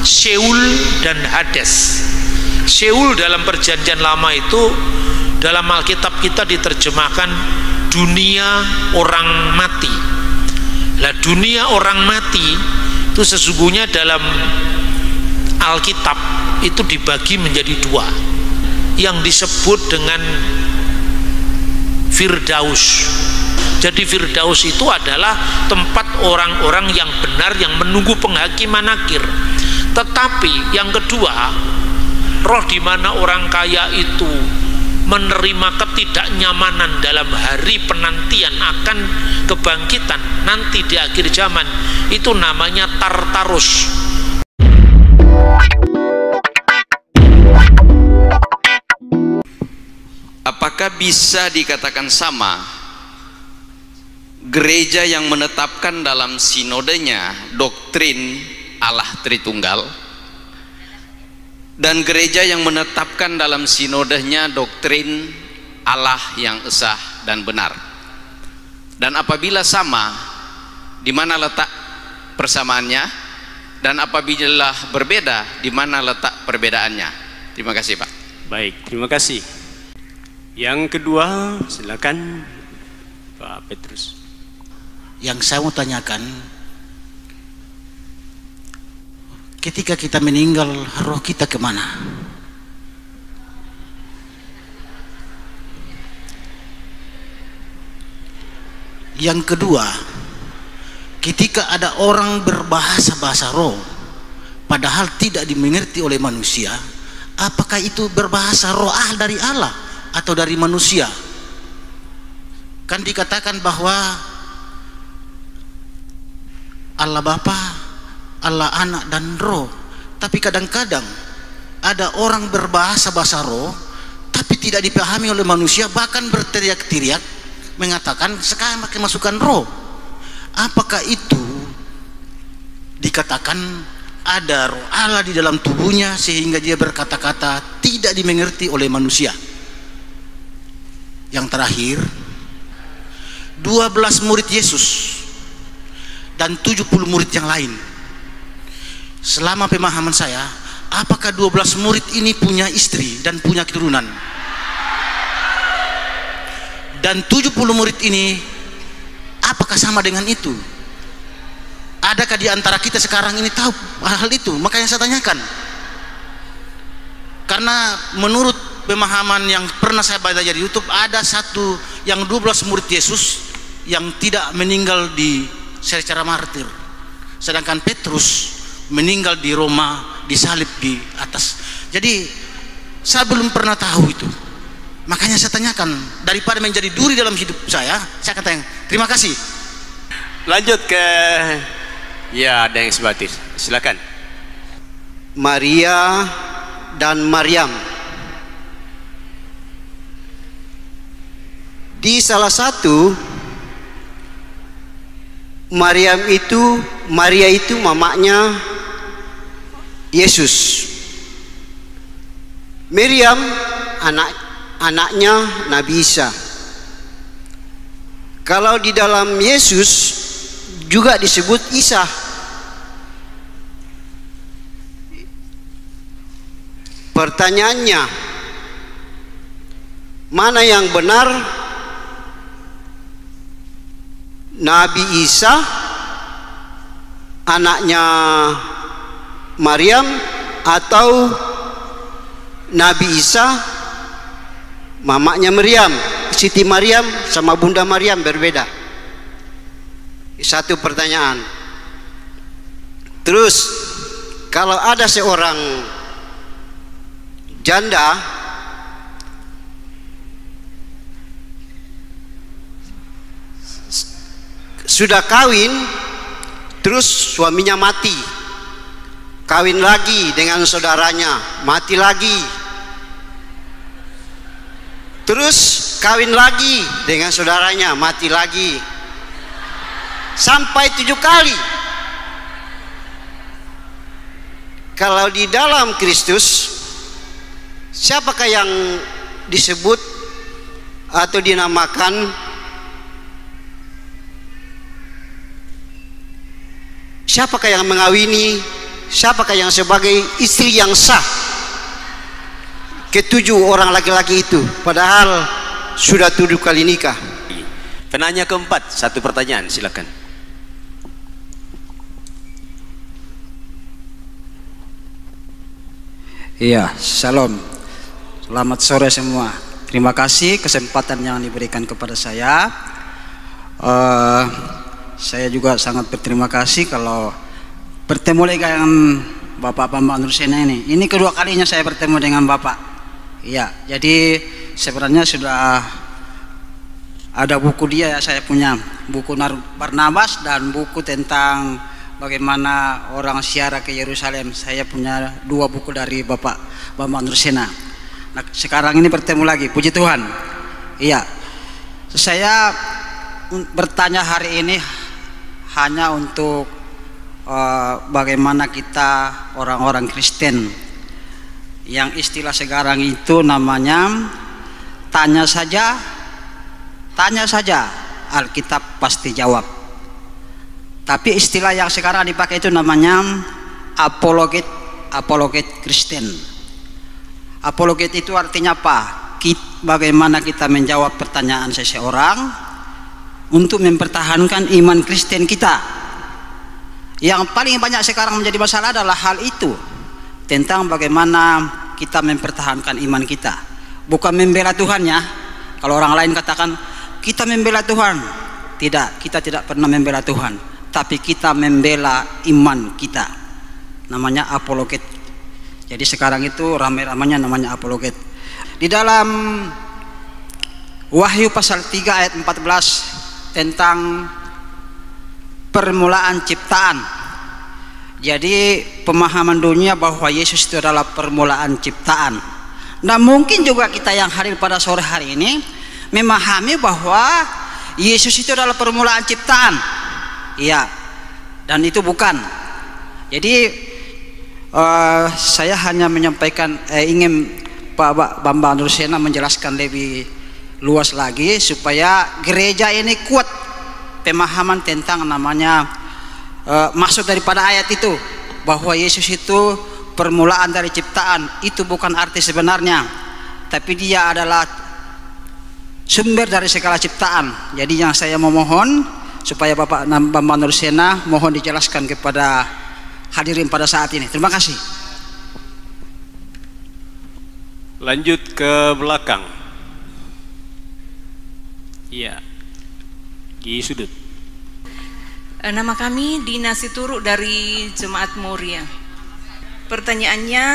Sheol dan Hades. Sheol dalam perjanjian lama itu dalam Alkitab kita diterjemahkan dunia orang mati. Lah dunia orang mati itu sesungguhnya dalam Alkitab itu dibagi menjadi dua, yang disebut dengan Firdaus. Jadi Firdaus itu adalah tempat orang-orang yang benar yang menunggu penghakiman akhir. Tetapi yang kedua, roh di mana orang kaya itu menerima ketidaknyamanan dalam hari penantian akan kebangkitan nanti di akhir zaman, itu namanya Tartarus. Apakah bisa dikatakan sama gereja yang menetapkan dalam sinodenya doktrin Allah Tritunggal dan gereja yang menetapkan dalam sinodenya doktrin Allah yang esa dan benar? Dan apabila sama, di mana letak persamaannya? Dan apabila berbeda, di mana letak perbedaannya? Terima kasih, Pak. Baik, terima kasih. Yang kedua, silakan Pak Petrus. Yang saya mau tanyakan, ketika kita meninggal, roh kita kemana? Yang kedua, ketika ada orang berbahasa-bahasa roh, padahal tidak dimengerti oleh manusia, apakah itu berbahasa roh dari Allah atau dari manusia? Kan dikatakan bahwa Allah Bapa, Allah Anak dan Roh. Tapi kadang-kadang ada orang berbahasa-bahasa roh tapi tidak dipahami oleh manusia, bahkan berteriak-teriak mengatakan sekarang pakai masukan roh. Apakah itu dikatakan ada roh Allah di dalam tubuhnya sehingga dia berkata-kata tidak dimengerti oleh manusia? Yang terakhir, 12 murid Yesus dan 70 murid yang lain, selama pemahaman saya, apakah 12 murid ini punya istri dan punya keturunan? Dan 70 murid ini apakah sama dengan itu? Adakah di antara kita sekarang ini tahu hal itu? Makanya saya tanyakan, karena menurut pemahaman yang pernah saya baca di YouTube, ada satu yang 12 murid Yesus yang tidak meninggal di secara martir, sedangkan Petrus meninggal di Roma, disalib di atas. Jadi saya belum pernah tahu itu. Makanya saya tanyakan, daripada menjadi duri dalam hidup saya akan tanya. Terima kasih. Lanjut ke, ya, ada yang sebatis, silakan. Maria dan Maryam. Di salah satu, Maria itu mamanya Yesus. Maryam anaknya Nabi Isa. Kalau di dalam Yesus juga disebut Isa. Pertanyaannya, mana yang benar? Nabi Isa anaknya Maryam atau Nabi Isa mamanya Maryam? Siti Maryam sama Bunda Maryam berbeda. Satu pertanyaan. Terus kalau ada seorang janda sudah kawin, terus suaminya mati, kawin lagi dengan saudaranya, mati lagi, terus kawin lagi dengan saudaranya, mati lagi, sampai 7 kali. Kalau di dalam Kristus, siapakah yang disebut atau dinamakan siapakah yang mengawini siapakah yang sebagai istri yang sah ketujuh orang laki-laki itu, padahal sudah 7 kali nikah? Penanya keempat, satu pertanyaan, silakan. Iya, shalom. Selamat sore semua. Terima kasih kesempatan yang diberikan kepada saya. Saya juga sangat berterima kasih kalau bertemu lagi dengan Bapak Bambang Nursena ini. Ini kedua kalinya saya bertemu dengan Bapak. Iya, jadi sebenarnya sudah ada buku dia, saya punya buku Barnabas dan buku tentang bagaimana orang ziarah ke Yerusalem. Saya punya 2 buku dari Bapak Bambang Nursena. Nah, sekarang ini bertemu lagi, puji Tuhan. Iya, saya bertanya hari ini hanya untuk bagaimana kita orang-orang Kristen yang istilah sekarang itu namanya tanya saja Alkitab pasti jawab. Tapi istilah yang sekarang dipakai itu namanya apologet Kristen. Apologet itu artinya apa? Bagaimana kita menjawab pertanyaan seseorang untuk mempertahankan iman Kristen kita. Yang paling banyak sekarang menjadi masalah adalah hal itu, tentang bagaimana kita mempertahankan iman kita. Bukan membela Tuhan ya. Kalau orang lain katakan kita membela Tuhan, tidak, kita tidak pernah membela Tuhan, tapi kita membela iman kita. Namanya apologet. Jadi sekarang itu ramai-ramainya namanya apologet. Di dalam Wahyu pasal 3 ayat 14 tentang permulaan ciptaan. Jadi pemahaman dunia bahwa Yesus itu adalah permulaan ciptaan. Nah, mungkin juga kita yang hadir pada sore hari ini memahami bahwa Yesus itu adalah permulaan ciptaan. Iya, dan itu bukan. Jadi saya hanya menyampaikan ingin Pak Bambang Nursena menjelaskan lebih luas lagi supaya gereja ini kuat pemahaman tentang namanya maksud daripada ayat itu, bahwa Yesus itu permulaan dari ciptaan. Itu bukan arti sebenarnya, tapi dia adalah sumber dari segala ciptaan. Jadi yang saya memohon supaya Bapak Bambang Nursena mohon dijelaskan kepada hadirin pada saat ini. Terima kasih. Lanjut ke belakang. Iya, di sudut. Nama kami Dina Situru dari Jemaat Moria. Pertanyaannya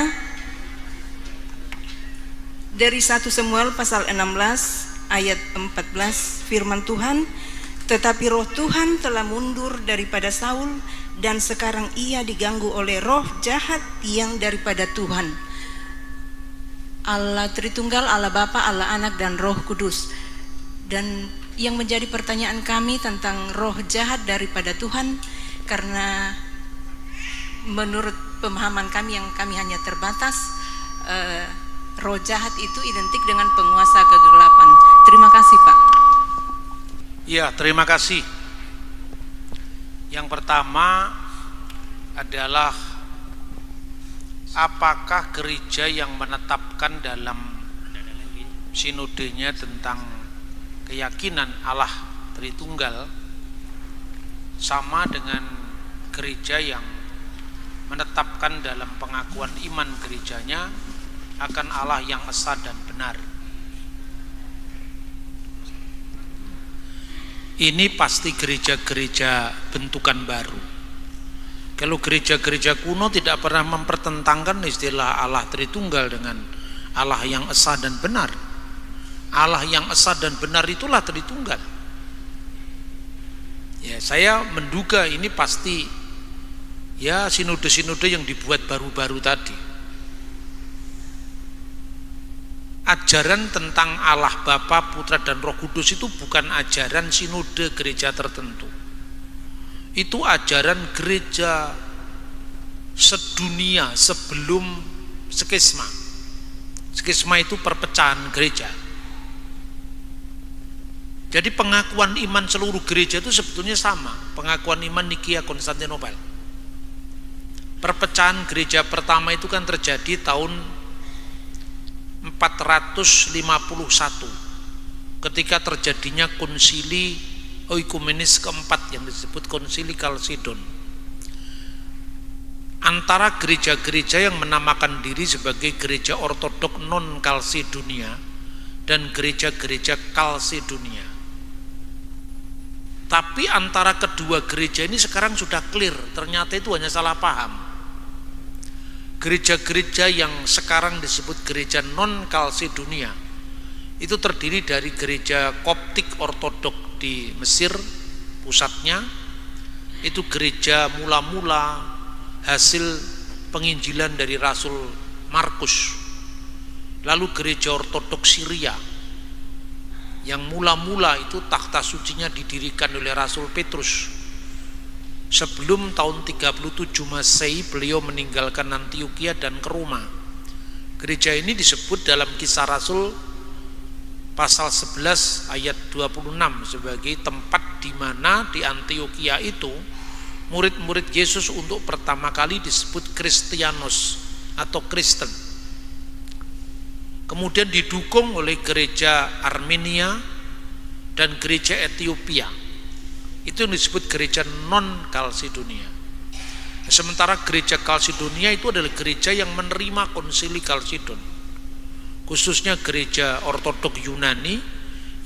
dari 1 Samuel pasal 16 ayat 14, firman Tuhan, tetapi roh Tuhan telah mundur daripada Saul dan sekarang ia diganggu oleh roh jahat yang daripada Tuhan Allah Tritunggal, Allah Bapa, Allah Anak dan Roh Kudus. Dan yang menjadi pertanyaan kami tentang roh jahat daripada Tuhan, karena menurut pemahaman kami yang kami hanya terbatas, roh jahat itu identik dengan penguasa kegelapan. Terima kasih, Pak. Ya, terima kasih. Yang pertama adalah apakah gereja yang menetapkan dalam sinodenya tentang keyakinan Allah Tritunggal sama dengan gereja yang menetapkan dalam pengakuan iman gerejanya akan Allah yang esa dan benar. Ini pasti gereja-gereja bentukan baru. Kalau gereja-gereja kuno tidak pernah mempertentangkan istilah Allah Tritunggal dengan Allah yang esa dan benar. Allah yang esa dan benar itulah Tritunggal. Ya, saya menduga ini pasti ya sinode-sinode yang dibuat baru-baru tadi. Ajaran tentang Allah Bapa, Putra dan Roh Kudus itu bukan ajaran sinode gereja tertentu. Itu ajaran gereja sedunia sebelum skisma. Skisma itu perpecahan gereja. Jadi pengakuan iman seluruh gereja itu sebetulnya sama, pengakuan iman Nikia Konstantinopel. Perpecahan gereja pertama itu kan terjadi tahun 451 ketika terjadinya konsili oikumenis keempat yang disebut konsili Kalsedon, antara gereja-gereja yang menamakan diri sebagai gereja ortodok non Kalsedonia dan gereja-gereja Kalsedonia. Tapi antara kedua gereja ini sekarang sudah clear, ternyata itu hanya salah paham. Gereja-gereja yang sekarang disebut gereja non Kalsedonia itu terdiri dari gereja Koptik Ortodok di Mesir pusatnya, itu gereja mula-mula hasil penginjilan dari Rasul Markus. Lalu gereja Ortodok Syria yang mula-mula itu takhta sucinya didirikan oleh Rasul Petrus. Sebelum tahun 37 Masehi beliau meninggalkan Antioquia dan ke Roma. Gereja ini disebut dalam Kisah Rasul pasal 11 ayat 26 sebagai tempat di mana di Antioquia itu murid-murid Yesus untuk pertama kali disebut Kristianos atau Kristen. Kemudian didukung oleh gereja Armenia dan gereja Ethiopia. Itu yang disebut gereja non Kalsedonia. Sementara gereja Kalsedonia itu adalah gereja yang menerima konsili Kalsedon, khususnya gereja ortodok Yunani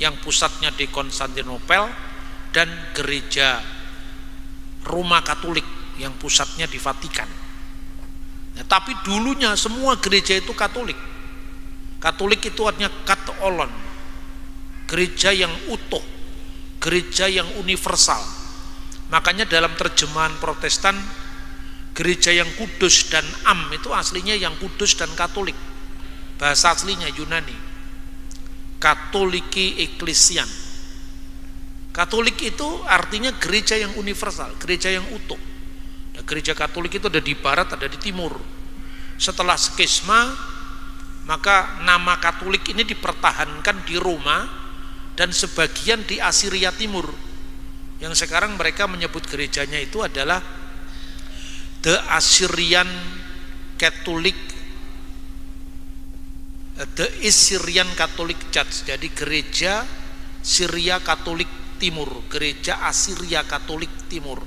yang pusatnya di Konstantinopel dan gereja Roma Katolik yang pusatnya di Vatikan. Nah, tapi dulunya semua gereja itu Katolik. Katolik itu artinya katolon, gereja yang utuh, gereja yang universal. Makanya dalam terjemahan Protestan, gereja yang kudus dan am itu aslinya yang kudus dan Katolik. Bahasa aslinya Yunani, Katoliki Eklesian. Katolik itu artinya gereja yang universal, gereja yang utuh. Nah, gereja Katolik itu ada di barat, ada di timur. Setelah skisma, maka nama Katolik ini dipertahankan di Roma dan sebagian di Asiria Timur, yang sekarang mereka menyebut gerejanya itu adalah The Assyrian Catholic Church. Jadi gereja Syria Katolik Timur, gereja Asiria Katolik Timur.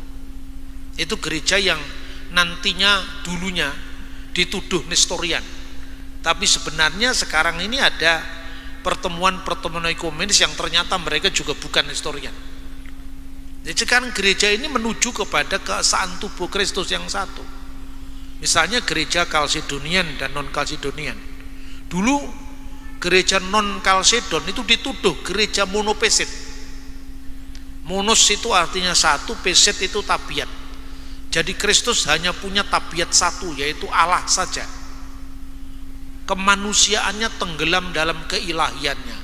Itu gereja yang nantinya dulunya dituduh Nestorian, tapi sebenarnya sekarang ini ada pertemuan-pertemuan ekumenis yang ternyata mereka juga bukan Nestorian. Jadi sekarang gereja ini menuju kepada keesaan tubuh Kristus yang satu. Misalnya gereja Kalsedonian dan non Kalsedonian. Dulu gereja non Kalsedon itu dituduh gereja monopesit. Monos itu artinya satu, pesit itu tabiat. Jadi Kristus hanya punya tabiat satu, yaitu Allah saja. Kemanusiaannya tenggelam dalam keilahiannya.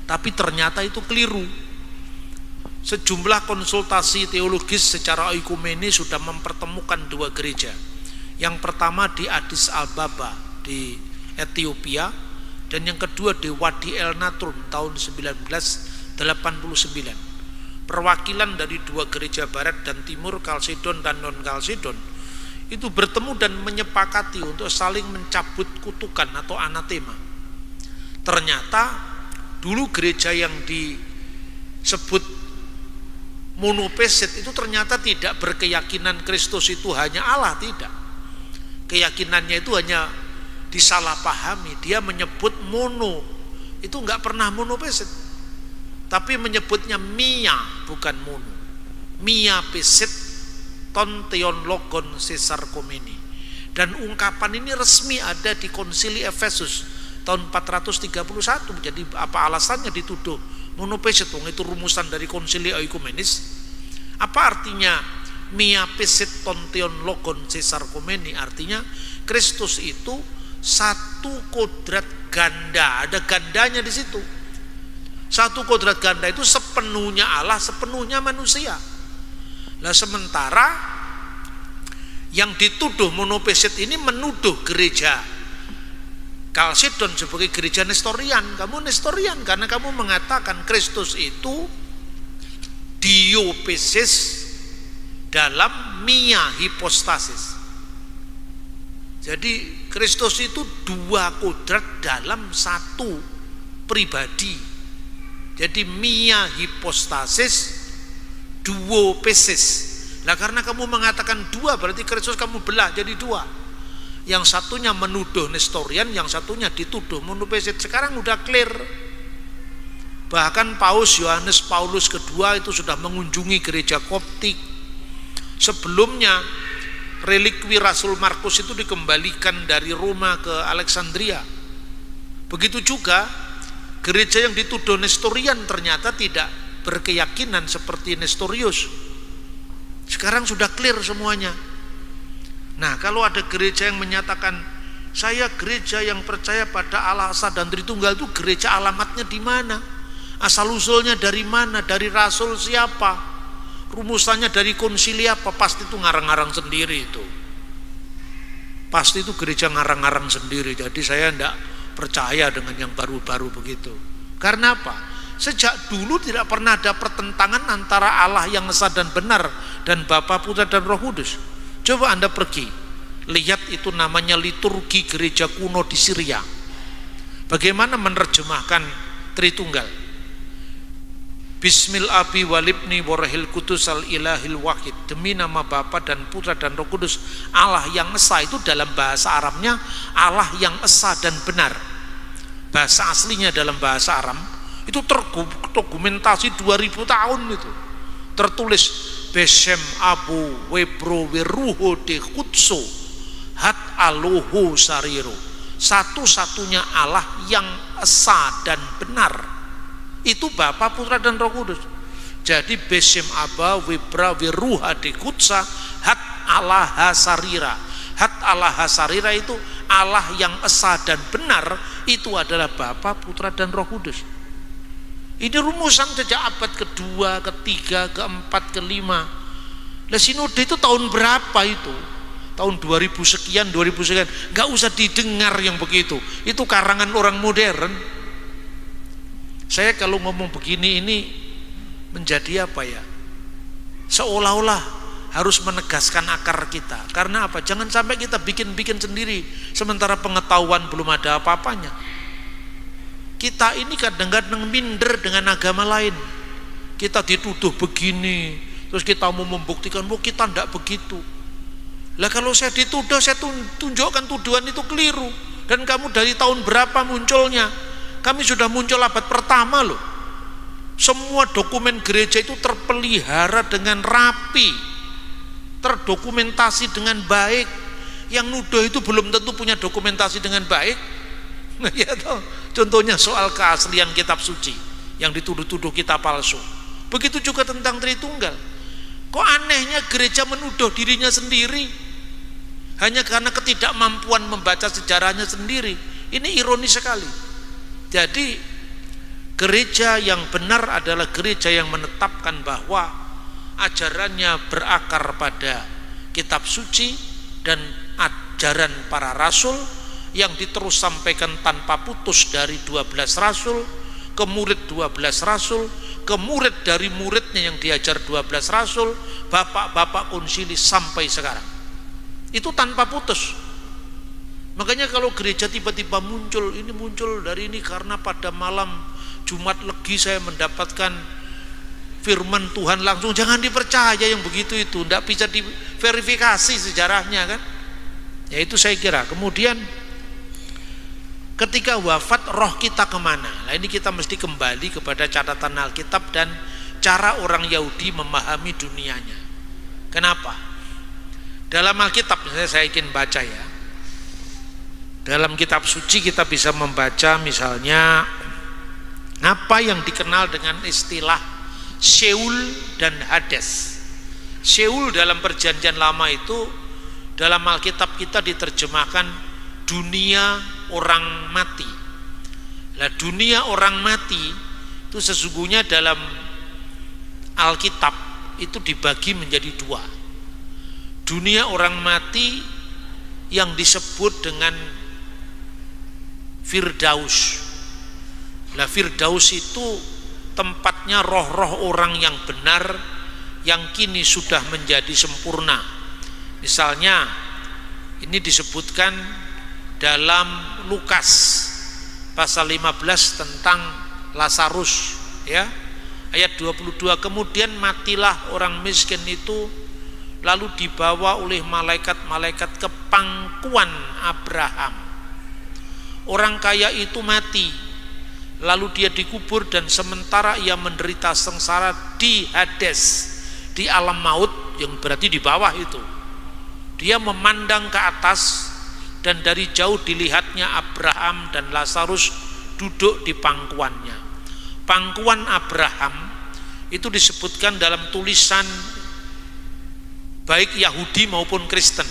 Tapi ternyata itu keliru. Sejumlah konsultasi teologis secara ekumenis sudah mempertemukan dua gereja. Yang pertama di Addis Ababa di Ethiopia, dan yang kedua di Wadi El Natron tahun 1989. Perwakilan dari dua gereja barat dan timur, Kalsedon dan non Kalsedon, itu bertemu dan menyepakati untuk saling mencabut kutukan atau anatema. Ternyata dulu gereja yang disebut monopesit itu ternyata tidak berkeyakinan Kristus itu hanya Allah, tidak. Keyakinannya itu hanya disalahpahami. Dia menyebut mono, itu enggak pernah monopesit, tapi menyebutnya mia, bukan mono. Mia pesit ton theon logon sesarkomeni. Dan ungkapan ini resmi ada di Konsili Efesus tahun 431. Jadi apa alasannya dituduh monopesit? Itu rumusan dari Konsili Oikumenis. Apa artinya mia pesit ton theon logon sesarkomeni? Artinya Kristus itu satu kodrat ganda, ada gandanya di situ. Satu kodrat ganda itu sepenuhnya Allah, sepenuhnya manusia. Nah, sementara yang dituduh monopesit ini menuduh gereja Kalsedon sebagai gereja Nestorian. Kamu Nestorian karena kamu mengatakan Kristus itu diopesis dalam mia hipostasis. Jadi Kristus itu dua kodrat dalam satu pribadi. Jadi mia hipostasis duopesis. Nah karena kamu mengatakan dua, berarti Kristus kamu belah jadi dua. Yang satunya menuduh Nestorian, yang satunya dituduh monopesit. Sekarang udah clear. Bahkan Paus Yohanes Paulus II itu sudah mengunjungi gereja Koptik. Sebelumnya relikwi Rasul Markus itu dikembalikan dari Roma ke Alexandria. Begitu juga gereja yang dituduh Nestorian ternyata tidak berkeyakinan seperti Nestorius. Sekarang sudah clear semuanya. Nah, kalau ada gereja yang menyatakan saya gereja yang percaya pada Allah Esa dan Tritunggal, itu gereja alamatnya di mana? Asal usulnya dari mana? Dari rasul siapa? Rumusannya dari konsili apa? Pasti itu ngarang-ngarang sendiri itu. Pasti itu gereja ngarang-ngarang sendiri. Jadi saya tidak percaya dengan yang baru-baru begitu. Karena apa? Sejak dulu tidak pernah ada pertentangan antara Allah yang esa dan benar dan Bapa, Putra dan Roh Kudus. Coba Anda pergi, lihat itu namanya liturgi gereja kuno di Syria. Bagaimana menerjemahkan Tritunggal? Bismil Abi walibni warahil kudus al ilahil wahid, demi nama Bapa dan Putra dan Roh Kudus. Allah yang esa itu dalam bahasa Arabnya Allah yang esa dan benar. Bahasa aslinya dalam bahasa Aram itu terdokumentasi 2000 tahun itu. Tertulis Beshem Abu Webro Weruho de Kutso Hat Aloho Sariro, satu-satunya Allah yang esa dan benar. Itu Bapa, Putra dan Roh Kudus. Jadi Beshem Aba Webra Weruha de Kutsa Hat Allah Hasarira. Hat Allah Hasarira itu Allah yang esa dan benar, itu adalah Bapa, Putra dan Roh Kudus. Ini rumusan sejak abad kedua, ketiga, keempat, kelima. Nah, sinode itu tahun berapa itu? Tahun 2000 sekian, 2000 sekian. Gak usah didengar yang begitu. Itu karangan orang modern. Saya kalau ngomong begini ini menjadi apa ya? Seolah-olah harus menegaskan akar kita. Karena apa? Jangan sampai kita bikin-bikin sendiri sementara pengetahuan belum ada apa-apanya. Kita ini kadang-kadang minder dengan agama lain. Kita dituduh begini, terus kita mau membuktikan bahwa kita tidak begitu. Lah kalau saya dituduh, saya tunjukkan tuduhan itu keliru. Dan kamu dari tahun berapa munculnya? Kami sudah muncul abad pertama loh. Semua dokumen gereja itu terpelihara dengan rapi, terdokumentasi dengan baik. Yang nuduh itu belum tentu punya dokumentasi dengan baik. Ya toh. Contohnya soal keaslian kitab suci yang dituduh-tuduh kita palsu. Begitu juga tentang Tritunggal. Kok anehnya gereja menuduh dirinya sendiri hanya karena ketidakmampuan membaca sejarahnya sendiri. Ini ironis sekali. Jadi gereja yang benar adalah gereja yang menetapkan bahwa ajarannya berakar pada kitab suci dan ajaran para rasul yang diterus sampaikan tanpa putus dari 12 rasul ke murid 12 rasul ke murid dari muridnya yang diajar 12 rasul, bapak-bapak konsili sampai sekarang. Itu tanpa putus. Makanya kalau gereja tiba-tiba muncul, ini muncul dari ini karena pada malam Jumat Legi saya mendapatkan firman Tuhan langsung, jangan dipercaya yang begitu itu, tidak bisa diverifikasi sejarahnya kan. Ya itu saya kira. Kemudian ketika wafat roh kita kemana? Nah ini kita mesti kembali kepada catatan Alkitab dan cara orang Yahudi memahami dunianya. Kenapa? Dalam Alkitab, saya ingin baca ya. Dalam kitab suci kita bisa membaca misalnya apa yang dikenal dengan istilah Sheol dan Hades. Sheol dalam perjanjian lama itu dalam Alkitab kita diterjemahkan dunia orang mati. Nah, dunia orang mati itu sesungguhnya dalam Alkitab itu dibagi menjadi dua. Dunia orang mati yang disebut dengan Firdaus. Nah, Firdaus itu tempatnya roh-roh orang yang benar yang kini sudah menjadi sempurna. Misalnya Ini disebutkan dalam Lukas pasal 15 tentang Lazarus, ya. Ayat 22, kemudian matilah orang miskin itu, lalu dibawa oleh malaikat-malaikat ke pangkuan Abraham. Orang kaya itu mati, lalu dia dikubur, dan sementara ia menderita sengsara di Hades, di alam maut, yang berarti di bawah itu, dia memandang ke atas, dan dari jauh dilihatnya Abraham dan Lazarus duduk di pangkuannya. Pangkuan Abraham itu disebutkan dalam tulisan baik Yahudi maupun Kristen.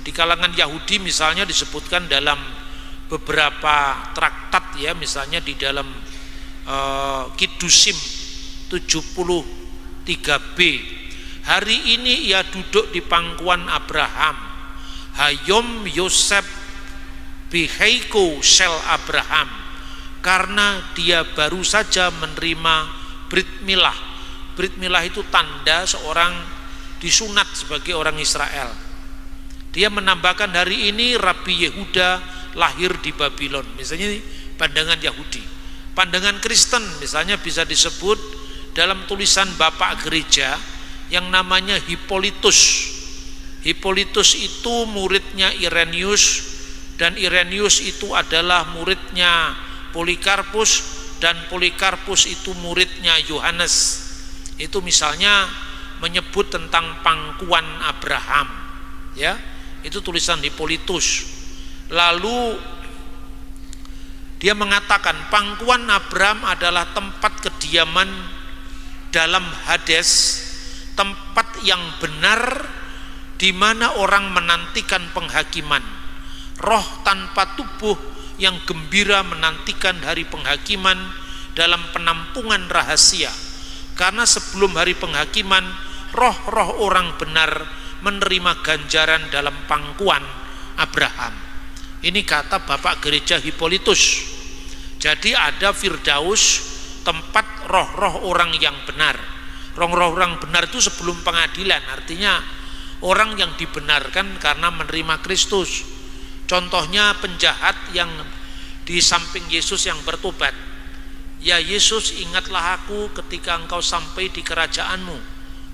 Di kalangan Yahudi misalnya disebutkan dalam beberapa traktat, ya, misalnya di dalam Kiddusim 73b, hari ini ia duduk di pangkuan Abraham, Hayom Yosef Biheiko Sel Abraham, karena dia baru saja menerima Brit Milah. Brit Milah itu tanda seorang disunat sebagai orang Israel. Dia menambahkan hari ini Rabi Yehuda lahir di Babylon. Misalnya pandangan Yahudi. Pandangan Kristen misalnya bisa disebut dalam tulisan Bapak Gereja yang namanya Hippolytus. Hippolytus itu muridnya Irenaeus, dan Irenaeus itu adalah muridnya Polikarpus, dan Polikarpus itu muridnya Yohanes. Itu misalnya menyebut tentang pangkuan Abraham, ya, itu tulisan Hippolytus. Lalu dia mengatakan pangkuan Abraham adalah tempat kediaman dalam Hades, tempat yang benar di mana orang menantikan penghakiman. Roh tanpa tubuh yang gembira menantikan hari penghakiman dalam penampungan rahasia, karena sebelum hari penghakiman roh-roh orang benar menerima ganjaran dalam pangkuan Abraham. Ini kata Bapak Gereja Hippolytus. Jadi ada Firdaus, tempat roh-roh orang yang benar. Roh-roh orang benar itu sebelum pengadilan, artinya orang yang dibenarkan karena menerima Kristus. Contohnya penjahat yang di samping Yesus yang bertobat. Ya Yesus, ingatlah aku ketika engkau sampai di kerajaanmu.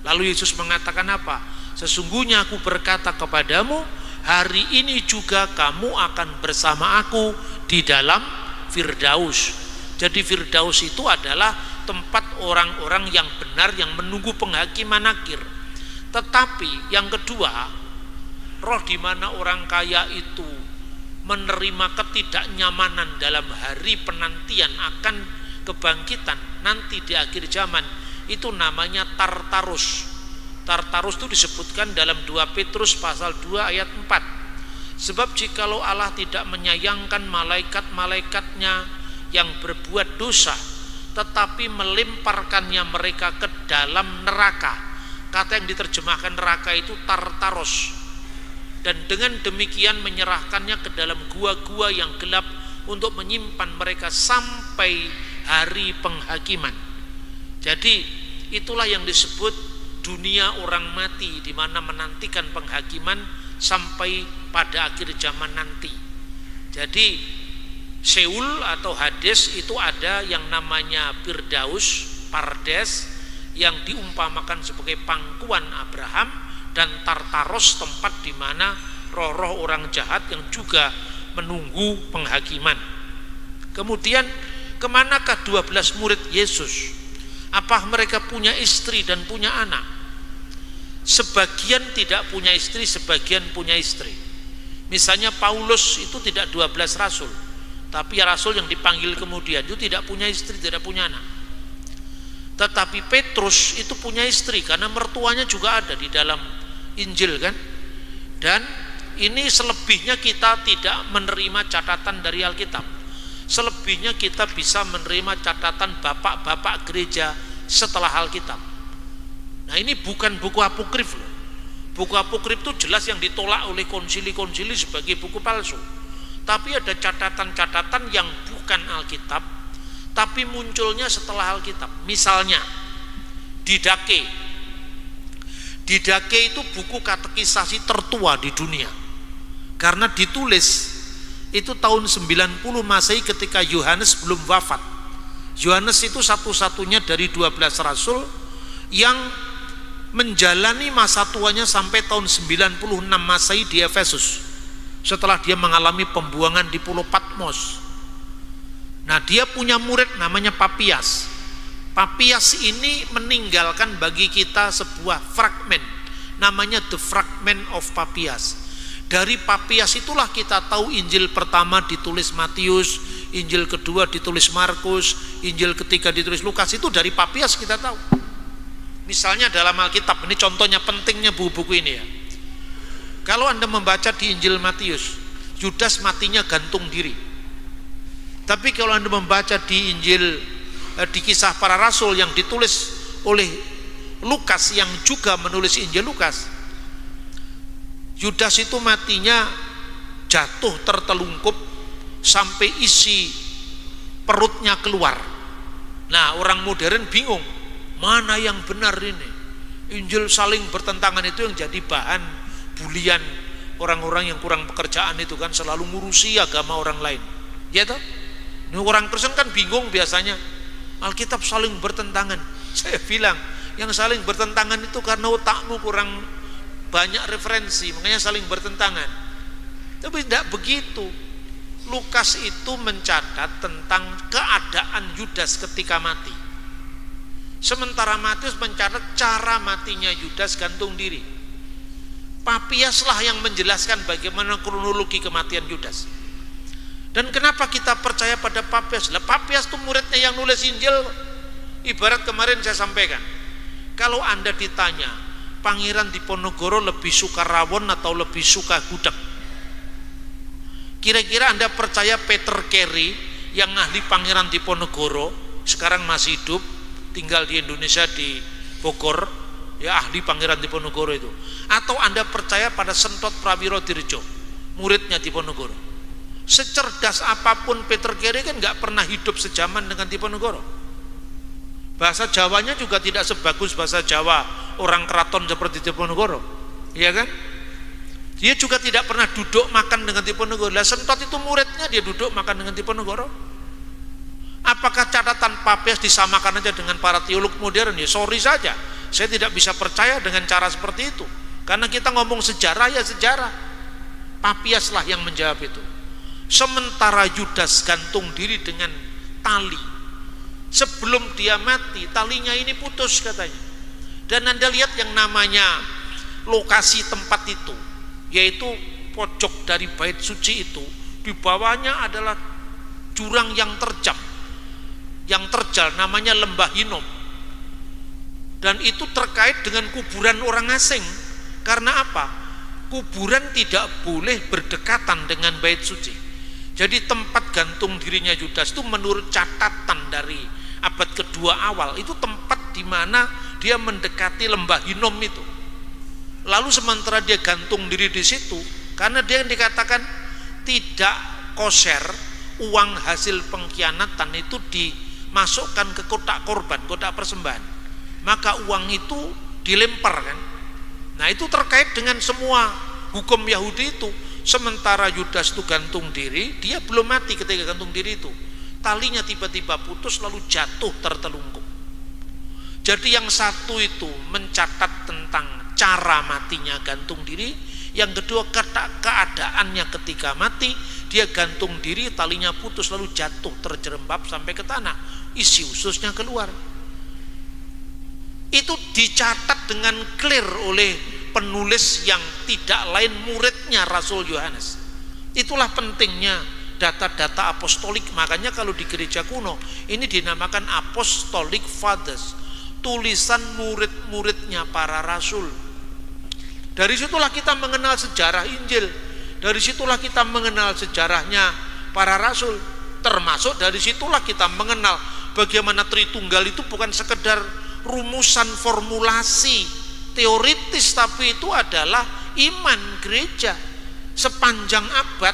Lalu Yesus mengatakan apa? Sesungguhnya aku berkata kepadamu, hari ini juga kamu akan bersama aku di dalam Firdaus. Jadi Firdaus itu adalah tempat orang-orang yang benar yang menunggu penghakiman akhir. Tetapi yang kedua, roh di mana orang kaya itu menerima ketidaknyamanan dalam hari penantian akan kebangkitan nanti di akhir zaman, itu namanya Tartarus. Tartarus itu disebutkan dalam 2 Petrus pasal 2 ayat 4. Sebab jikalau Allah tidak menyayangkan malaikat-malaikatnya yang berbuat dosa, tetapi melemparkannya mereka ke dalam neraka. Kata yang diterjemahkan neraka itu Tartaros. Dan dengan demikian menyerahkannya ke dalam gua-gua yang gelap untuk menyimpan mereka sampai hari penghakiman. Jadi itulah yang disebut dunia orang mati, di mana menantikan penghakiman sampai pada akhir zaman nanti. Jadi Seul atau Hades itu ada yang namanya Firdaus, Pardes, yang diumpamakan sebagai pangkuan Abraham, dan Tartaros tempat di mana roh-roh orang jahat yang juga menunggu penghakiman. Kemudian kemanakah 12 murid Yesus? Apa mereka punya istri dan punya anak? Sebagian tidak punya istri, sebagian punya istri. Misalnya Paulus itu tidak 12 rasul, tapi rasul yang dipanggil kemudian itu tidak punya istri, tidak punya anak. Tetapi Petrus itu punya istri, karena mertuanya juga ada di dalam Injil, kan? Dan ini selebihnya kita tidak menerima catatan dari Alkitab. Selebihnya kita bisa menerima catatan bapak-bapak gereja setelah Alkitab. Nah, ini bukan buku apokrif loh. Buku apokrif itu jelas yang ditolak oleh konsili-konsili sebagai buku palsu. Tapi ada catatan-catatan yang bukan Alkitab, tapi munculnya setelah Alkitab. Misalnya Didache itu buku katekisasi tertua di dunia. karena ditulis itu tahun 90 Masehi ketika Yohanes belum wafat. Yohanes itu satu-satunya dari 12 rasul yang menjalani masa tuanya sampai tahun 96 Masehi di Efesus, setelah dia mengalami pembuangan di Pulau Patmos. Nah, dia punya murid namanya Papias. Papias ini meninggalkan bagi kita sebuah fragmen namanya The Fragment of Papias. Dari Papias itulah kita tahu Injil pertama ditulis Matius, Injil kedua ditulis Markus, Injil ketiga ditulis Lukas. Itu dari Papias kita tahu. Misalnya dalam Alkitab, ini contohnya pentingnya buku-buku ini ya. Kalau Anda membaca di Injil Matius, Yudas matinya gantung diri. Tapi kalau Anda membaca di Injil di Kisah Para Rasul yang ditulis oleh Lukas yang juga menulis Injil Lukas, Yudas itu matinya jatuh tertelungkup sampai isi perutnya keluar. Nah, orang modern bingung, mana yang benar ini? Injil saling bertentangan itu yang jadi bahan bulian orang-orang yang kurang pekerjaan itu kan, selalu ngurusi agama orang lain. Ya toh? Ini orang Kristen kan bingung biasanya, Alkitab saling bertentangan. Saya bilang, yang saling bertentangan itu karena otakmu kurang banyak referensi, makanya saling bertentangan. Tapi tidak begitu. Lukas itu mencatat tentang keadaan Yudas ketika mati, sementara Matius mencatat cara matinya Yudas gantung diri. Papiaslah yang menjelaskan bagaimana kronologi kematian Yudas. Dan kenapa kita percaya pada Papias? Lah, Papias itu muridnya yang nulis Injil. Ibarat kemarin saya sampaikan, kalau Anda ditanya Pangeran Diponegoro lebih suka rawon atau lebih suka gudeg, kira-kira Anda percaya Peter Carey yang ahli Pangeran Diponegoro sekarang masih hidup, tinggal di Indonesia di Bogor, ya, ahli Pangeran Diponegoro itu, atau Anda percaya pada Sentot Prawiro Dirjo, muridnya Diponegoro? Secerdas apapun Peter Carey kan nggak pernah hidup sejaman dengan Diponegoro. Bahasa Jawanya juga tidak sebagus bahasa Jawa orang keraton seperti Diponegoro, iya kan? Dia juga tidak pernah duduk makan dengan Diponegoro. Lah, Sentot itu muridnya, dia duduk makan dengan Diponegoro. Apakah catatan Papias disamakan aja dengan para teolog modern? Ya sorry saja, saya tidak bisa percaya dengan cara seperti itu, karena kita ngomong sejarah ya sejarah. Papiaslah yang menjawab itu. Sementara Yudas gantung diri dengan tali, sebelum dia mati talinya ini putus katanya. Dan Anda lihat yang namanya lokasi tempat itu, yaitu pojok dari bait suci itu, di bawahnya adalah jurang yang terjal namanya Lembah Hinom. Dan itu terkait dengan kuburan orang asing. Karena apa? Kuburan tidak boleh berdekatan dengan bait suci. Jadi tempat gantung dirinya Yudas itu menurut catatan dari abad kedua awal itu tempat di mana dia mendekati Lembah Hinom itu. Lalu sementara dia gantung diri di situ, karena dia yang dikatakan tidak kosher, uang hasil pengkhianatan itu dimasukkan ke kotak korban, kotak persembahan, maka uang itu dilempar kan. Nah, itu terkait dengan semua hukum Yahudi itu. Sementara Yudas itu gantung diri, dia belum mati ketika gantung diri itu, talinya tiba-tiba putus lalu jatuh tertelungkup. Jadi yang satu itu mencatat tentang cara matinya gantung diri, yang kedua keadaannya ketika mati, dia gantung diri, talinya putus lalu jatuh terjerembab sampai ke tanah, isi ususnya keluar. Itu dicatat dengan clear oleh penulis yang tidak lain muridnya Rasul Yohanes. Itulah pentingnya data-data apostolik. Makanya kalau di gereja kuno ini dinamakan Apostolic Fathers, tulisan murid-muridnya para rasul. Dari situlah kita mengenal sejarah Injil, dari situlah kita mengenal sejarahnya para rasul, termasuk dari situlah kita mengenal bagaimana Tritunggal itu bukan sekedar rumusan formulasi teoritis, tapi itu adalah iman gereja. Sepanjang abad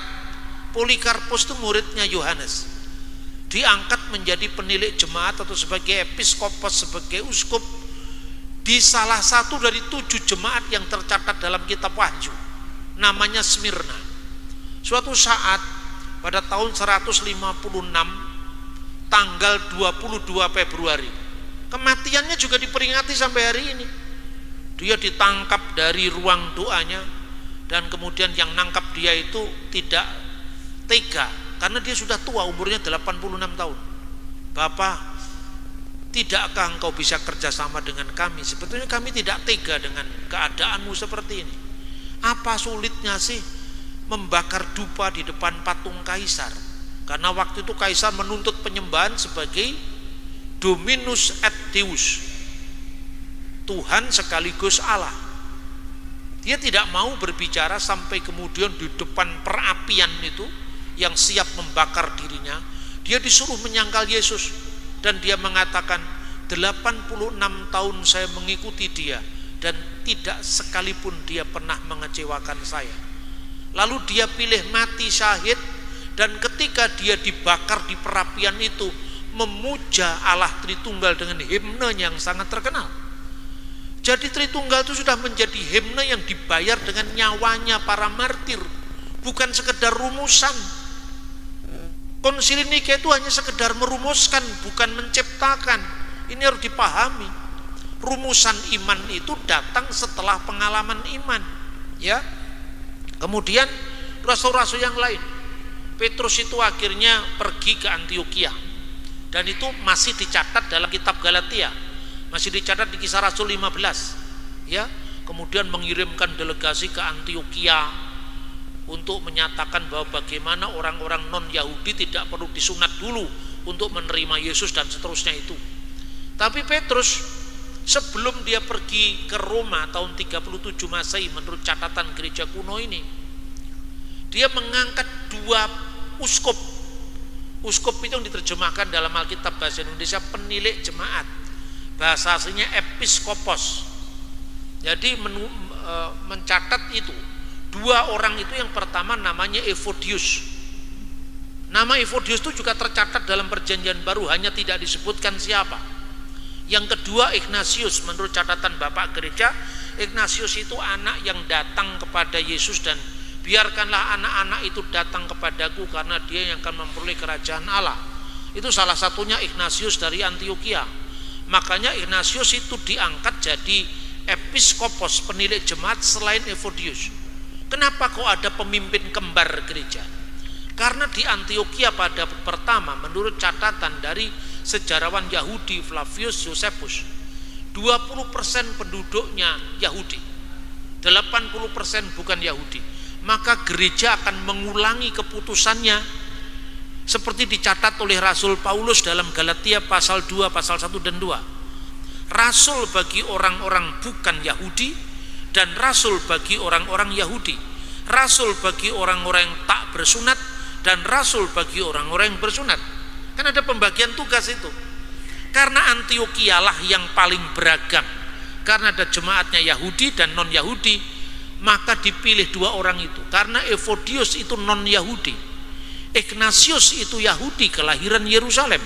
Polikarpus itu muridnya Yohanes, diangkat menjadi penilik jemaat atau sebagai episkopos, sebagai uskup di salah satu dari 7 jemaat yang tercatat dalam kitab Wahyu, namanya Smyrna. Suatu saat pada tahun 156 tanggal 22 Februari, kematiannya juga diperingati sampai hari ini. Dia ditangkap dari ruang doanya, dan kemudian yang nangkap dia itu tidak tega karena dia sudah tua, umurnya 86 tahun. Bapak, tidakkah engkau bisa kerjasama dengan kami? Sebetulnya kami tidak tega dengan keadaanmu seperti ini. Apa sulitnya sih membakar dupa di depan patung kaisar? Karena waktu itu kaisar menuntut penyembahan sebagai Dominus et Deus, Tuhan sekaligus Allah. Dia tidak mau berbicara sampai kemudian di depan perapian itu yang siap membakar dirinya, dia disuruh menyangkal Yesus, dan dia mengatakan 86 tahun saya mengikuti dia dan tidak sekalipun dia pernah mengecewakan saya. Lalu dia pilih mati syahid, dan ketika dia dibakar di perapian itu memuja Allah Tritunggal dengan himne yang sangat terkenal. Jadi Tritunggal itu sudah menjadi himne yang dibayar dengan nyawanya para martir, bukan sekedar rumusan. Konsili Nikea itu hanya sekedar merumuskan, bukan menciptakan. Ini harus dipahami. Rumusan iman itu datang setelah pengalaman iman, ya. Kemudian rasul-rasul yang lain, Petrus itu akhirnya pergi ke Antioquia, dan itu masih dicatat dalam kitab Galatia, masih dicatat di Kisah Rasul 15, ya. Kemudian mengirimkan delegasi ke Antioquia untuk menyatakan bahwa bagaimana orang-orang non-Yahudi tidak perlu disunat dulu untuk menerima Yesus dan seterusnya itu. Tapi Petrus sebelum dia pergi ke Roma tahun 37 Masehi menurut catatan gereja kuno ini, dia mengangkat 2 uskup. Uskup itu yang diterjemahkan dalam Alkitab bahasa Indonesia penilik jemaat, bahasa aslinya episkopos. Jadi mencatat itu 2 orang itu, yang pertama namanya Evodius. Nama Evodius itu juga tercatat dalam Perjanjian Baru, hanya tidak disebutkan siapa. Yang kedua Ignatius, menurut catatan Bapak Gereja, Ignatius itu anak yang datang kepada Yesus dan biarkanlah anak-anak itu datang kepadaku karena dia yang akan memperoleh kerajaan Allah. Itu salah satunya Ignatius dari Antioquia. Makanya Ignatius itu diangkat jadi episkopos, penilik jemaat selain Evodius. Kenapa kok ada pemimpin kembar gereja? Karena di Antioquia pada pertama, menurut catatan dari sejarawan Yahudi Flavius Josephus, 20% penduduknya Yahudi, 80% bukan Yahudi. Maka gereja akan mengulangi keputusannya seperti dicatat oleh Rasul Paulus dalam Galatia pasal 2, pasal 1 dan 2. Rasul bagi orang-orang bukan Yahudi dan rasul bagi orang-orang Yahudi, rasul bagi orang-orang yang tak bersunat dan rasul bagi orang-orang yang bersunat. Kan ada pembagian tugas itu. Karena Antioquia lah yang paling beragam, karena ada jemaatnya Yahudi dan non-Yahudi, maka dipilih 2 orang itu. Karena Evodius itu non-Yahudi, Ignatius itu Yahudi kelahiran Yerusalem.